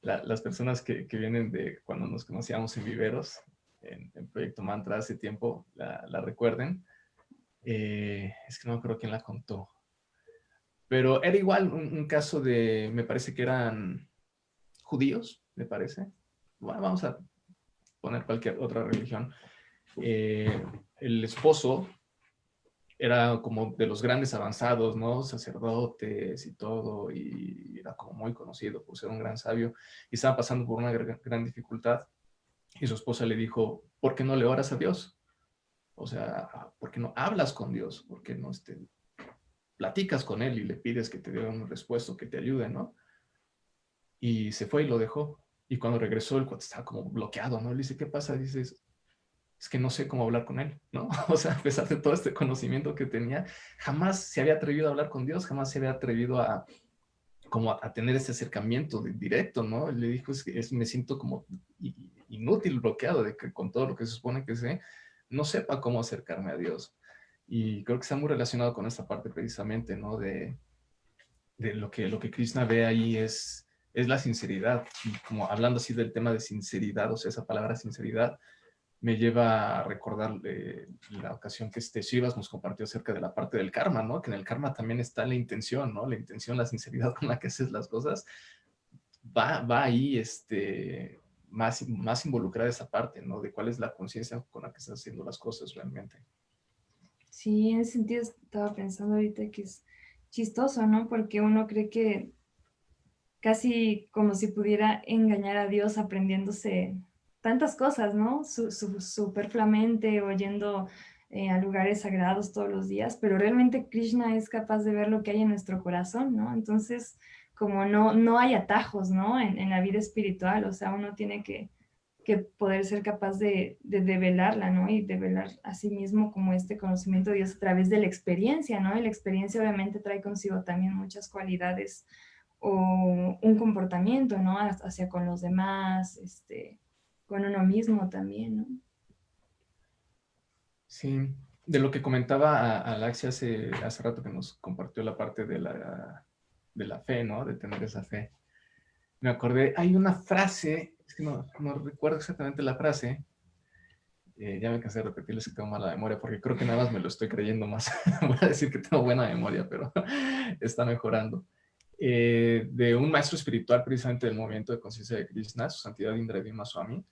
Speaker 3: las personas que vienen de cuando nos conocíamos en Viveros, en Proyecto Mantra hace tiempo, la recuerden. Es que no creo quién la contó. Pero era igual un caso de, me parece que eran judíos, me parece. Bueno, vamos a poner cualquier otra religión. El esposo era como de los grandes avanzados, ¿no? Sacerdotes y todo, y era como muy conocido por ser un gran sabio, y estaba pasando por una gran dificultad, y su esposa le dijo, ¿por qué no le oras a Dios? O sea, ¿por qué no hablas con Dios? ¿Por qué no platicas con Él y le pides que te dé un respuesta, que te ayude, ¿no? Y se fue y lo dejó, y cuando regresó el cuate estaba como bloqueado, ¿no? Le dice, ¿qué pasa? Dices, es que no sé cómo hablar con él, ¿no? O sea, a pesar de todo este conocimiento que tenía, jamás se había atrevido a hablar con Dios, jamás se había atrevido a tener ese acercamiento directo, ¿no? Le dijo, me siento como inútil, bloqueado, de que con todo lo que se supone que sé, no sepa cómo acercarme a Dios. Y creo que está muy relacionado con esta parte precisamente, ¿no? De lo que Krishna ve ahí es la sinceridad. Y como hablando así del tema de sinceridad, o sea, esa palabra sinceridad, me lleva a recordar la ocasión que Shivas nos compartió acerca de la parte del karma, ¿no? Que en el karma también está la intención, ¿no? La intención, la sinceridad con la que haces las cosas, va ahí más involucrada esa parte, ¿no? De cuál es la conciencia con la que estás haciendo las cosas realmente.
Speaker 2: Sí, en ese sentido estaba pensando ahorita que es chistoso, ¿no? Porque uno cree que casi como si pudiera engañar a Dios aprendiéndose tantas cosas, ¿no? Superfluamente o yendo a lugares sagrados todos los días, pero realmente Krishna es capaz de ver lo que hay en nuestro corazón, ¿no? Entonces, como no hay atajos, ¿no? En la vida espiritual, o sea, uno tiene que poder ser capaz de develarla, ¿no? Y develar a sí mismo como este conocimiento de Dios a través de la experiencia, ¿no? Y la experiencia obviamente trae consigo también muchas cualidades o un comportamiento, ¿no? Hacia con los demás, con uno mismo también, ¿no?
Speaker 3: Sí, de lo que comentaba Alaxia hace rato que nos compartió la parte de la fe, ¿no? De tener esa fe. Me acordé, hay una frase, es que no recuerdo exactamente la frase, ya me cansé de repetirles que tengo mala memoria, porque creo que nada más me lo estoy creyendo más. Voy a decir que tengo buena memoria, pero está mejorando. De un maestro espiritual precisamente del movimiento de conciencia de Krishna, su santidad Indra Swami,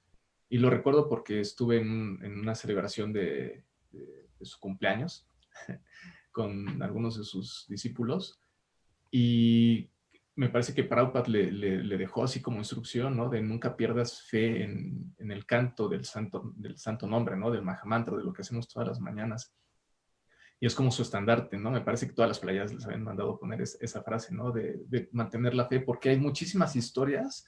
Speaker 3: y lo recuerdo porque estuve en una celebración de su cumpleaños con algunos de sus discípulos, y me parece que Prabhupada le dejó así como instrucción, ¿no? De nunca pierdas fe en el canto del santo nombre, ¿no? Del Mahamantra, de lo que hacemos todas las mañanas. Y es como su estandarte, ¿no? Me parece que todas las playas les habían mandado poner esa frase, ¿no? De mantener la fe, porque hay muchísimas historias.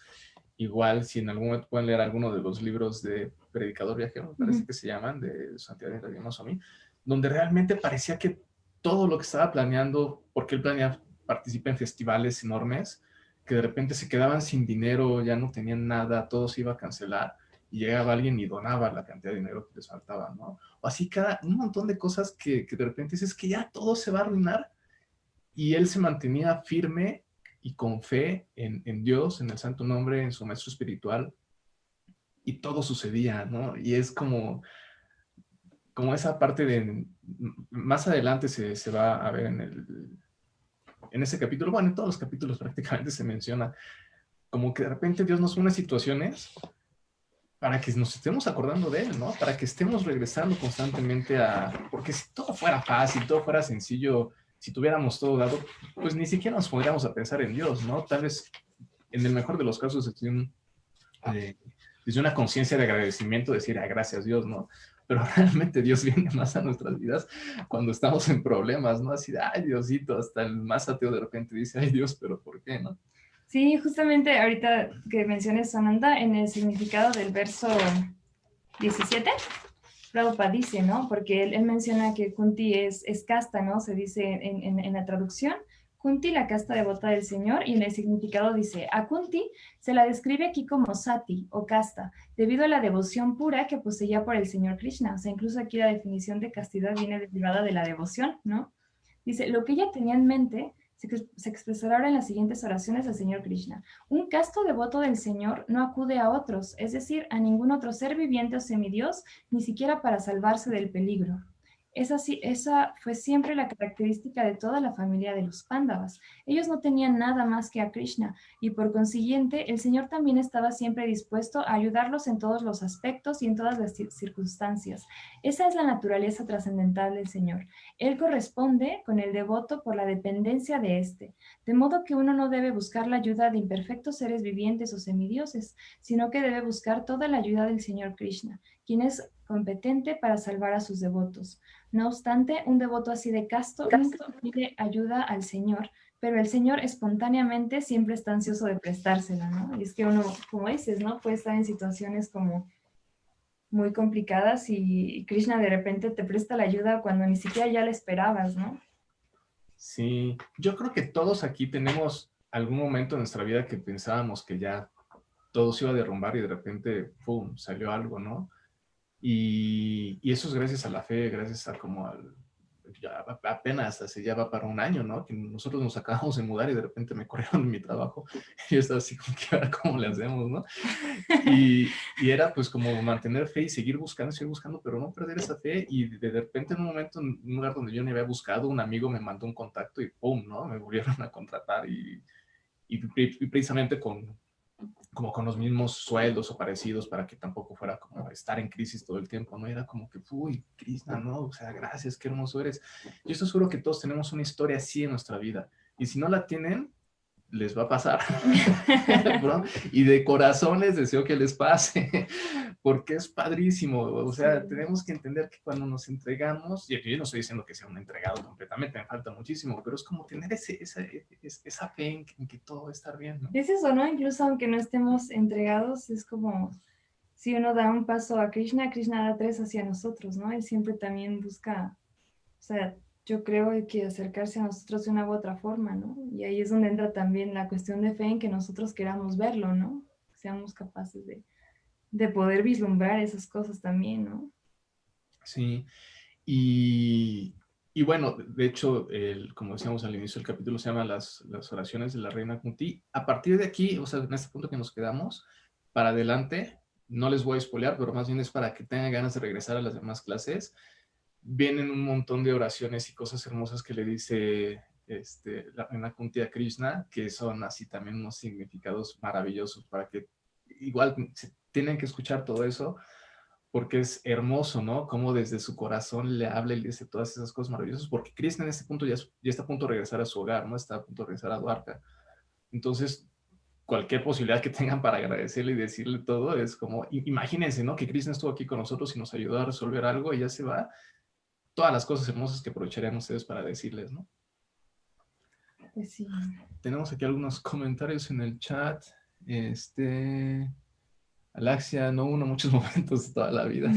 Speaker 3: Igual, si en algún momento pueden leer alguno de los libros de Predicador Viajero, me parece que se llaman, de Santiago de Swami, donde realmente parecía que todo lo que estaba planeando, porque él participa en festivales enormes, que de repente se quedaban sin dinero, ya no tenían nada, todo se iba a cancelar, y llegaba alguien y donaba la cantidad de dinero que les faltaba, ¿no? O así un montón de cosas que de repente dices que ya todo se va a arruinar, y él se mantenía firme y con fe en Dios, en el santo nombre, en su maestro espiritual, y todo sucedía, ¿no? Y es como esa parte de, más adelante se va a ver en ese capítulo, bueno, en todos los capítulos prácticamente se menciona, como que de repente Dios nos pone situaciones para que nos estemos acordando de Él, ¿no? Para que estemos regresando constantemente porque si todo fuera fácil, todo fuera sencillo, si tuviéramos todo dado, pues ni siquiera nos podríamos a pensar en Dios, ¿no? Tal vez, en el mejor de los casos, desde una conciencia de agradecimiento, decir, ay, gracias Dios, ¿no? Pero realmente Dios viene más a nuestras vidas cuando estamos en problemas, ¿no? Así de, ay, Diosito, hasta el más ateo de repente dice, ay, Dios, pero ¿por qué, no?
Speaker 2: Sí, justamente ahorita que menciones Sananda, en el significado del verso 17, Prabhupada dice, ¿no? Porque él menciona que Kunti es casta, ¿no? Se dice en la traducción, Kunti, la casta devota del Señor, y en el significado dice, a Kunti se la describe aquí como sati o casta, debido a la devoción pura que poseía por el Señor Krishna. O sea, incluso aquí la definición de castidad viene derivada de la devoción, ¿no? Dice, lo que ella tenía en mente se expresará ahora en las siguientes oraciones al Señor Krishna. Un casto devoto del Señor no acude a otros, es decir, a ningún otro ser viviente o semidios, ni siquiera para salvarse del peligro. Esa fue siempre la característica de toda la familia de los Pándavas. Ellos no tenían nada más que a Krishna, y por consiguiente, el Señor también estaba siempre dispuesto a ayudarlos en todos los aspectos y en todas las circunstancias. Esa es la naturaleza trascendental del Señor. Él corresponde con el devoto por la dependencia de éste, de modo que uno no debe buscar la ayuda de imperfectos seres vivientes o semidioses, sino que debe buscar toda la ayuda del Señor Krishna, quien es competente para salvar a sus devotos. No obstante, un devoto así de casto nunca pide ayuda al Señor, pero el Señor espontáneamente siempre está ansioso de prestársela, ¿no? Y es que uno, como dices, ¿no? Puede estar en situaciones como muy complicadas y Krishna de repente te presta la ayuda cuando ni siquiera ya la esperabas, ¿no?
Speaker 3: Sí, yo creo que todos aquí tenemos algún momento en nuestra vida que pensábamos que ya todo se iba a derrumbar y de repente, ¡pum!, salió algo, ¿no? Y eso es gracias a la fe, gracias a ya apenas hace ya va para un año, ¿no? Que nosotros nos acabamos de mudar y de repente me corrieron de mi trabajo y yo estaba así como que ahora cómo le hacemos, ¿no? Y era pues como mantener fe y seguir buscando, pero no perder esa fe, y de repente en un momento, en un lugar donde yo ni había buscado, un amigo me mandó un contacto y ¡pum!, ¿no? Me volvieron a contratar y precisamente como con los mismos sueldos o parecidos, para que tampoco fuera como estar en crisis todo el tiempo, ¿no? Era como que, uy, Krishna, ¿no? O sea, gracias, qué hermoso eres. Yo estoy seguro que todos tenemos una historia así en nuestra vida, y si no la tienen, les va a pasar. ¿No? Y de corazón les deseo que les pase, porque es padrísimo. O sea, sí, tenemos que entender que cuando nos entregamos, y yo no estoy diciendo que sea un entregado completamente, me falta muchísimo, pero es como tener esa fe en que todo va a estar bien, ¿no?
Speaker 2: Es eso, ¿no? Incluso aunque no estemos entregados, es como si uno da un paso a Krishna, Krishna da 3 hacia nosotros, ¿no? Él siempre también busca, o sea, yo creo que acercarse a nosotros de una u otra forma, ¿no? Y ahí es donde entra también la cuestión de fe en que nosotros queramos verlo, ¿no? Seamos capaces de poder vislumbrar esas cosas también, ¿no?
Speaker 3: Sí, y bueno, de hecho, como decíamos al inicio del capítulo, se llama las oraciones de la Reina Kunti. A partir de aquí, o sea, en este punto que nos quedamos, para adelante, no les voy a spoilear, pero más bien es para que tengan ganas de regresar a las demás clases. Vienen un montón de oraciones y cosas hermosas que le dice la Reina Kunti a Krishna, que son así también unos significados maravillosos para que igual tienen que escuchar todo eso porque es hermoso, ¿no? Cómo desde su corazón le habla y le dice todas esas cosas maravillosas, porque Krishna en este punto ya está a punto de regresar a su hogar, ¿no? Está a punto de regresar a Dwarka. Entonces, cualquier posibilidad que tengan para agradecerle y decirle todo es como, imagínense, ¿no? Que Krishna estuvo aquí con nosotros y nos ayudó a resolver algo y ya se va. Todas las cosas hermosas que aprovecharían ustedes para decirles, ¿no?
Speaker 2: Pues sí.
Speaker 3: Tenemos aquí algunos comentarios en el chat. Alaxia, no uno, muchos momentos de toda la vida.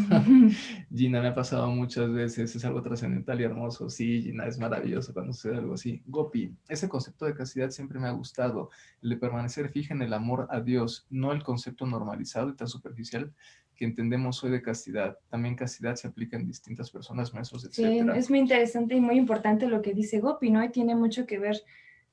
Speaker 3: Gina, me ha pasado muchas veces, es algo trascendental y hermoso. Sí, Gina, es maravilloso cuando sucede algo así. Gopi, ese concepto de castidad siempre me ha gustado, el de permanecer fija en el amor a Dios, no el concepto normalizado y tan superficial que entendemos hoy de castidad. También castidad se aplica en distintas personas, maestros,
Speaker 2: Sí,
Speaker 3: etc.
Speaker 2: es muy interesante y muy importante lo que dice Gopi, ¿no? Y tiene mucho que ver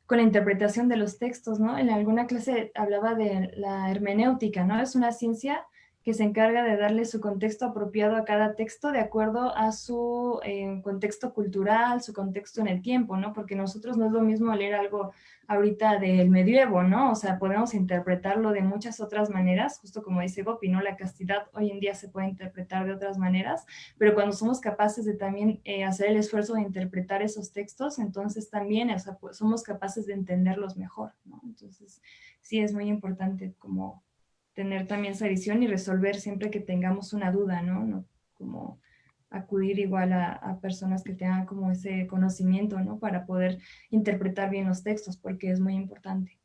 Speaker 2: con la interpretación de los textos, ¿no? En alguna clase hablaba de la hermenéutica, ¿no? Es una ciencia que se encarga de darle su contexto apropiado a cada texto de acuerdo a su contexto cultural, su contexto en el tiempo, ¿no? Porque nosotros no es lo mismo leer algo ahorita del medievo, ¿no? O sea, podemos interpretarlo de muchas otras maneras, justo como dice Gopi, ¿no? La castidad hoy en día se puede interpretar de otras maneras, pero cuando somos capaces de también hacer el esfuerzo de interpretar esos textos, entonces también, o sea, pues, somos capaces de entenderlos mejor, ¿no? Entonces, sí es muy importante como tener también esa visión y resolver siempre que tengamos una duda, ¿no? No como acudir igual a personas que tengan como ese conocimiento, ¿no? Para poder interpretar bien los textos, porque es muy importante.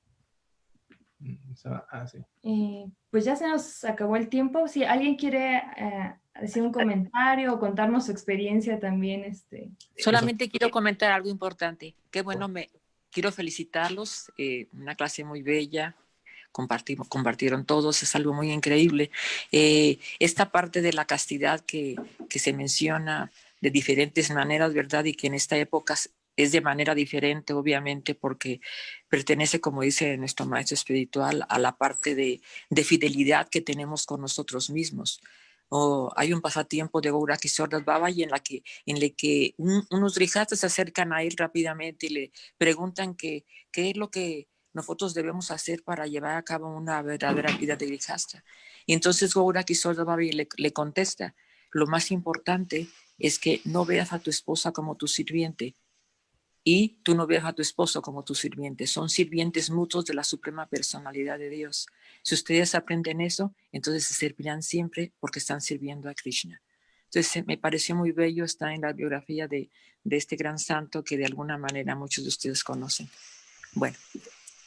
Speaker 3: Sí.
Speaker 2: Pues ya se nos acabó el tiempo. Si alguien quiere decir un comentario o contarnos su experiencia también.
Speaker 1: Solamente quiero comentar algo importante. Qué bueno, quiero felicitarlos. Una clase muy bella. Compartieron todos, es algo muy increíble. Esta parte de la castidad que se menciona de diferentes maneras, ¿verdad? Y que en esta época es de manera diferente, obviamente, porque pertenece, como dice nuestro maestro espiritual, a la parte de fidelidad que tenemos con nosotros mismos. Hay un pasatiempo de Gaura Kisordas Baba y en el que unos grijatas se acercan a él rápidamente y le preguntan qué es lo que nosotros debemos hacer para llevar a cabo una verdadera vida de grihasta. Y entonces Gaura Kisordas Baba le contesta, lo más importante es que no veas a tu esposa como tu sirviente y tú no veas a tu esposo como tu sirviente. Son sirvientes mutuos de la suprema personalidad de Dios. Si ustedes aprenden eso, entonces se servirán siempre porque están sirviendo a Krishna. Entonces me pareció muy bello, está en la biografía de este gran santo que de alguna manera muchos de ustedes conocen. Bueno,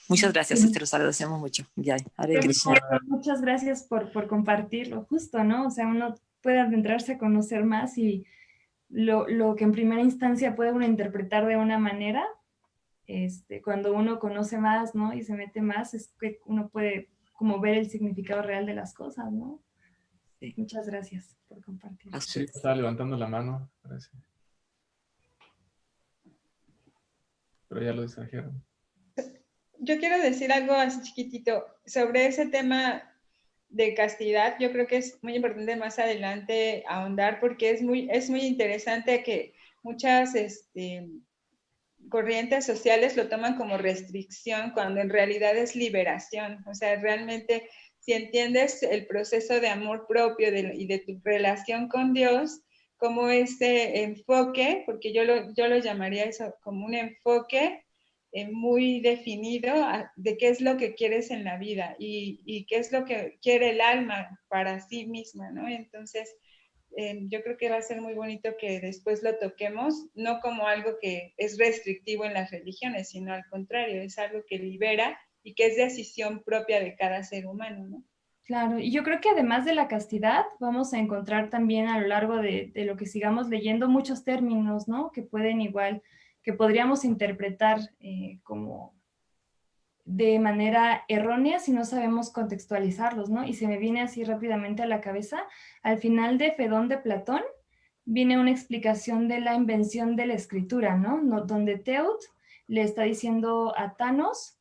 Speaker 1: muchas gracias, te los agradecemos mucho. Hare Krishna.
Speaker 2: Muchas gracias por compartirlo, justo, ¿no? O sea, uno puede adentrarse a conocer más y lo que en primera instancia puede uno interpretar de una manera, cuando uno conoce más, ¿no? Y se mete más, es que uno puede como ver el significado real de las cosas, ¿no? Sí. Muchas gracias por compartir.
Speaker 3: Sí, estaba levantando la mano, parece. Pero ya lo distrajeron.
Speaker 7: Yo quiero decir algo así chiquitito sobre ese tema de castidad. Yo creo que es muy importante más adelante ahondar porque es muy interesante que muchas corrientes sociales lo toman como restricción cuando en realidad es liberación. O sea, realmente si entiendes el proceso de amor propio y de tu relación con Dios, como ese enfoque, porque yo lo llamaría eso como un enfoque muy definido de qué es lo que quieres en la vida y qué es lo que quiere el alma para sí misma, ¿no? Entonces, yo creo que va a ser muy bonito que después lo toquemos, no como algo que es restrictivo en las religiones, sino al contrario, es algo que libera y que es decisión propia de cada ser humano, ¿no?
Speaker 2: Claro, y yo creo que además de la castidad, vamos a encontrar también a lo largo de lo que sigamos leyendo muchos términos, ¿no? Que pueden igual, que podríamos interpretar como de manera errónea si no sabemos contextualizarlos, ¿no? Y se me viene así rápidamente a la cabeza, al final de Fedón de Platón, viene una explicación de la invención de la escritura, ¿no? Donde Teut le está diciendo a Thanos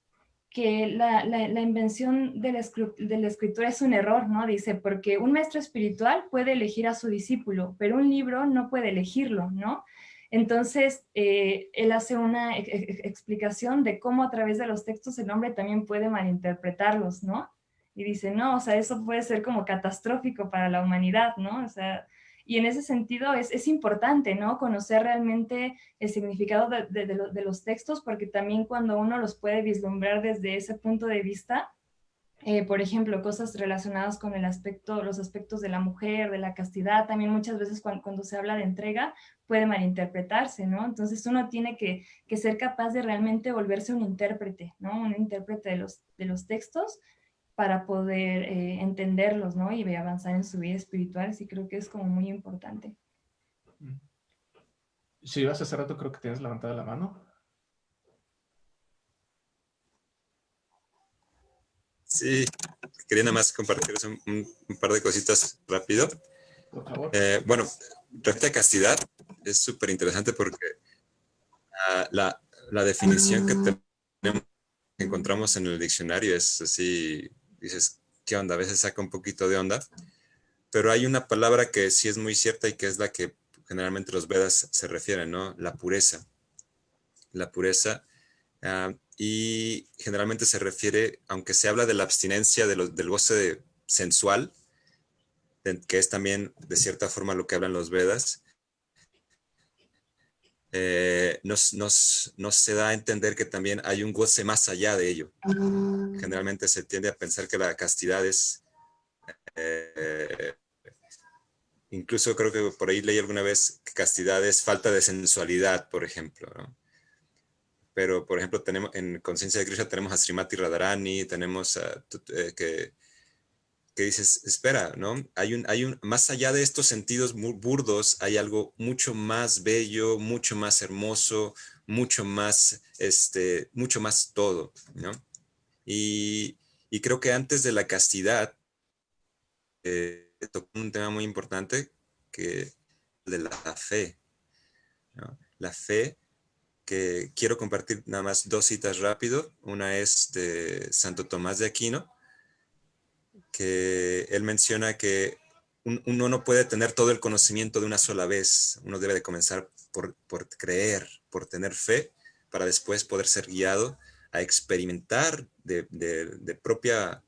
Speaker 2: que la invención de la escritura es un error, ¿no? Dice, porque un maestro espiritual puede elegir a su discípulo, pero un libro no puede elegirlo, ¿no? Entonces, él hace una explicación de cómo a través de los textos el hombre también puede malinterpretarlos, ¿no? Y dice, no, o sea, eso puede ser como catastrófico para la humanidad, ¿no? O sea, y en ese sentido es importante, ¿no? Conocer realmente el significado de los textos, porque también cuando uno los puede vislumbrar desde ese punto de vista, por ejemplo, cosas relacionadas con los aspectos de la mujer, de la castidad, también muchas veces cuando se habla de entrega puede malinterpretarse, ¿no? Entonces uno tiene que ser capaz de realmente volverse un intérprete, ¿no? Un intérprete de los textos para poder entenderlos, ¿no? Y avanzar en su vida espiritual, sí creo que es como muy importante.
Speaker 3: Si ibas hace rato, creo que tienes levantada la mano.
Speaker 8: Sí, quería nada más compartir un par de cositas rápido.
Speaker 3: Por favor.
Speaker 8: Bueno, respecto a castidad, es súper interesante porque la definición que encontramos en el diccionario es así, dices, ¿qué onda? A veces saca un poquito de onda, pero hay una palabra que sí es muy cierta y que es la que generalmente los Vedas se refieren, ¿no? La pureza. La pureza. Y generalmente se refiere, aunque se habla de la abstinencia del goce sensual, que es también de cierta forma lo que hablan los Vedas, nos se da a entender que también hay un goce más allá de ello. Generalmente se tiende a pensar que la castidad es, incluso creo que por ahí leí alguna vez que castidad es falta de sensualidad, por ejemplo, ¿no? Pero, por ejemplo, tenemos en Conciencia de Krishna tenemos a Srimati Radharani, tenemos que dices, espera, ¿no? Más allá de estos sentidos muy burdos, hay algo mucho más bello, mucho más hermoso, mucho más todo, ¿no? Y creo que antes de la castidad, tocó un tema muy importante, que de la fe, ¿no? La fe, que quiero compartir nada más dos citas rápido. Una es de Santo Tomás de Aquino, que él menciona que uno no puede tener todo el conocimiento de una sola vez. Uno debe de comenzar por creer, por tener fe, para después poder ser guiado a experimentar de propia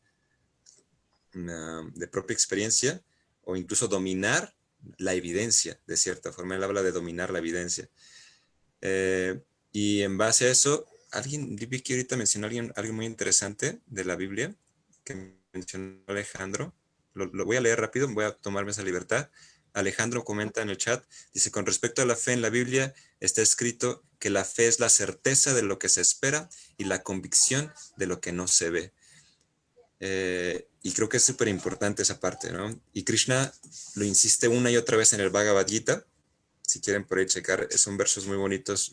Speaker 8: experiencia, o incluso dominar la evidencia, de cierta forma. Él habla de dominar la evidencia. Y en base a eso, vi que ahorita mencionó algo muy interesante de la Biblia, que mencionó Alejandro. Lo voy a leer rápido, voy a tomarme esa libertad. Alejandro comenta en el chat, dice, con respecto a la fe en la Biblia, está escrito que la fe es la certeza de lo que se espera y la convicción de lo que no se ve. Y creo que es súper importante esa parte, ¿no? Y Krishna lo insiste una y otra vez en el Bhagavad Gita. Si quieren por ahí checar, son versos muy bonitos.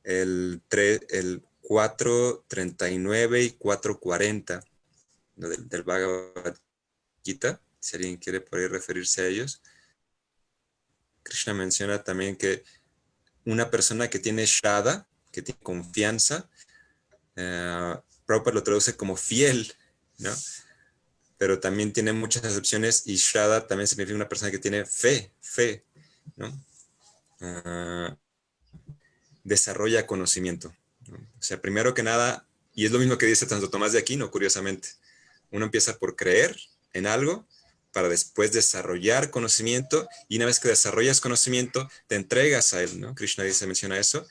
Speaker 8: El 4.39 y 4.40 del Bhagavad Gita, si alguien quiere por ahí referirse a ellos. Krishna menciona también que una persona que tiene shraddha, que tiene confianza, Prabhupada lo traduce como fiel, ¿no? Pero también tiene muchas acepciones, y shraddha también significa una persona que tiene fe, ¿no? Desarrolla conocimiento, ¿no? O sea, primero que nada, y es lo mismo que dice Santo Tomás de Aquino, curiosamente, uno empieza por creer en algo para después desarrollar conocimiento, y una vez que desarrollas conocimiento, te entregas a él, ¿no? Krishna menciona eso,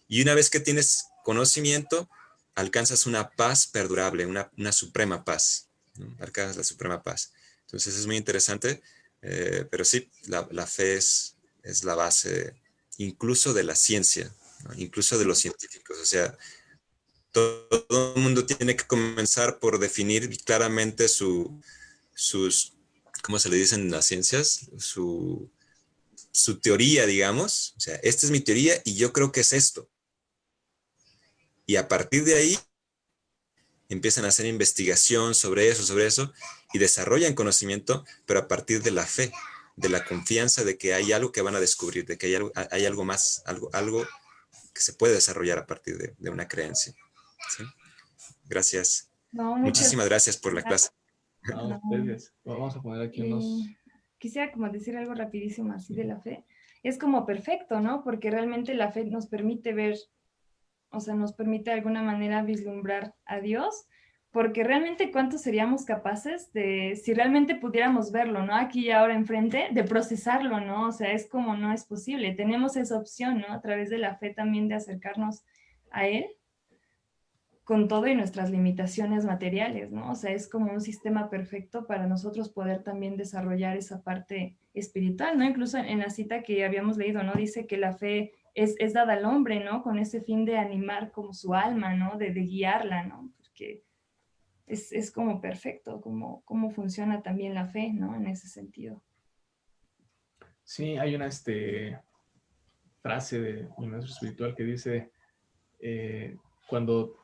Speaker 8: y una vez que tienes conocimiento, alcanzas una paz perdurable, una suprema paz, ¿no? Alcanzas la suprema paz. Entonces es muy interesante, pero sí, la fe es la base incluso de la ciencia, ¿no? Incluso de los científicos. O sea, todo el mundo tiene que comenzar por definir claramente sus, ¿cómo se le dicen en las ciencias? Su teoría, digamos. O sea, esta es mi teoría y yo creo que es esto. Y a partir de ahí empiezan a hacer investigación sobre eso, y desarrollan conocimiento, pero a partir de la fe, de la confianza de que hay algo que van a descubrir, de que hay algo más, algo que se puede desarrollar a partir de una creencia. ¿Sí? Gracias.
Speaker 2: No,
Speaker 8: muchísimas gracias por la clase.
Speaker 3: No, ustedes. Vamos a poner aquí unos...
Speaker 2: Quisiera como decir algo rapidísimo así de la fe. Es como perfecto, ¿no? Porque realmente la fe nos permite ver, o sea, nos permite de alguna manera vislumbrar a Dios, porque realmente cuántos seríamos capaces de, si realmente pudiéramos verlo, ¿no? Aquí y ahora enfrente, de procesarlo, ¿no? O sea, es como no es posible. Tenemos esa opción, ¿no? A través de la fe también de acercarnos a Él, con todo y nuestras limitaciones materiales, ¿no? O sea, es como un sistema perfecto para nosotros poder también desarrollar esa parte espiritual, ¿no? Incluso en la cita que habíamos leído, ¿no? Dice que la fe es dada al hombre, ¿no? Con ese fin de animar como su alma, ¿no? De guiarla, ¿no? Porque es como perfecto, cómo funciona también la fe, ¿no? En ese sentido.
Speaker 3: Sí, hay una frase de mi maestro espiritual que dice, cuando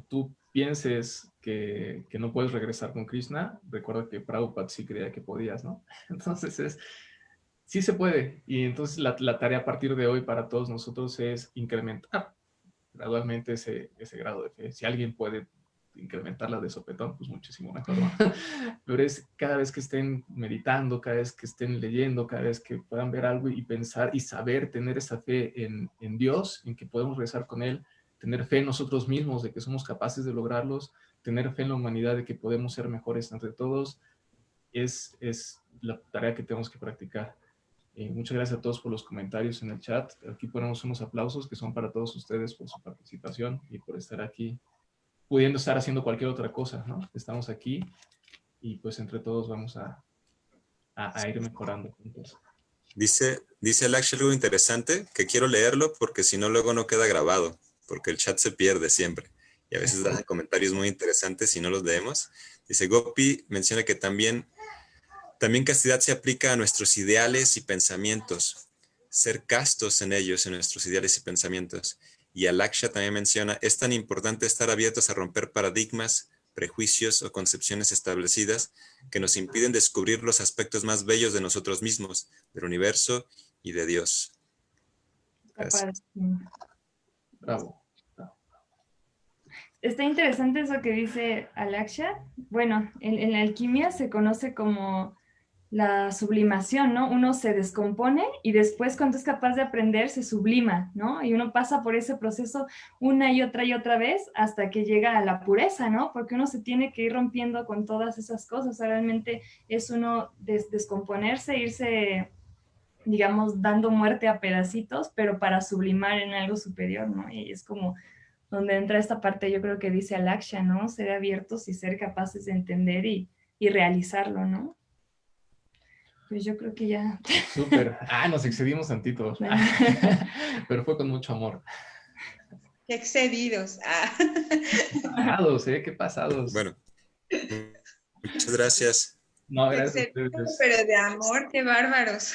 Speaker 3: tú pienses que no puedes regresar con Krishna, recuerda que Prabhupada sí creía que podías, ¿no? Entonces sí se puede. Y entonces la tarea a partir de hoy para todos nosotros es incrementar gradualmente ese grado de fe. Si alguien puede incrementarla de sopetón, pues muchísimo mejor, ¿no? Pero es cada vez que estén meditando, cada vez que estén leyendo, cada vez que puedan ver algo y pensar y saber, tener esa fe en Dios, en que podemos regresar con Él, tener fe en nosotros mismos de que somos capaces de lograrlos, tener fe en la humanidad de que podemos ser mejores entre todos, es la tarea que tenemos que practicar. Muchas gracias a todos por los comentarios en el chat. Aquí ponemos unos aplausos que son para todos ustedes por su participación y por estar aquí, pudiendo estar haciendo cualquier otra cosa, ¿no? Estamos aquí y pues entre todos vamos a ir mejorando juntos.
Speaker 8: Dice Alex algo interesante, que quiero leerlo porque si no luego no queda grabado, porque el chat se pierde siempre. Y a veces dan comentarios muy interesantes y no los leemos. Dice Gopi, menciona que también castidad se aplica a nuestros ideales y pensamientos. Ser castos en ellos, en nuestros ideales y pensamientos. Y Alaksha también menciona, es tan importante estar abiertos a romper paradigmas, prejuicios o concepciones establecidas que nos impiden descubrir los aspectos más bellos de nosotros mismos, del universo y de Dios. Gracias.
Speaker 3: Bravo.
Speaker 2: Está interesante eso que dice Alaksha. Bueno, en la alquimia se conoce como la sublimación, ¿no? Uno se descompone y después cuando es capaz de aprender se sublima, ¿no? Y uno pasa por ese proceso una y otra vez hasta que llega a la pureza, ¿no? Porque uno se tiene que ir rompiendo con todas esas cosas. O sea, realmente es uno descomponerse, irse, digamos, dando muerte a pedacitos, pero para sublimar en algo superior, ¿no? Y es como donde entra esta parte, yo creo que dice Alaksha, ¿no? Ser abiertos y ser capaces de entender y realizarlo, ¿no? Pues yo creo que ya.
Speaker 3: Súper. Nos excedimos tantito. Pero fue con mucho amor.
Speaker 7: Qué excedidos.
Speaker 3: Pasados, qué pasados.
Speaker 8: Bueno, muchas gracias.
Speaker 3: No, gracias a ustedes.
Speaker 7: Pero de amor, qué bárbaros.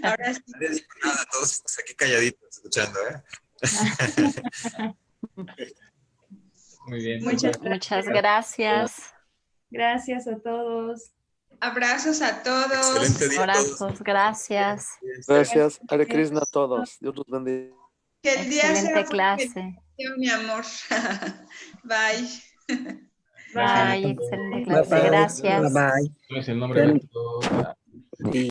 Speaker 7: Ahora sí.
Speaker 8: No les digo nada, todos estamos aquí calladitos escuchando,
Speaker 3: Muy bien.
Speaker 5: Muchas gracias.
Speaker 2: Gracias a todos.
Speaker 7: Abrazos a todos.
Speaker 8: Excelente día.
Speaker 5: Abrazos, gracias.
Speaker 6: Gracias, Hare Krishna a todos. Dios los bendiga.
Speaker 7: Que el día
Speaker 5: Excelente
Speaker 7: sea
Speaker 5: clase.
Speaker 7: mi amor. Bye.
Speaker 5: Bye, excelente clase. Gracias.
Speaker 9: Bye.
Speaker 3: ¿Cuál es el nombre de todo?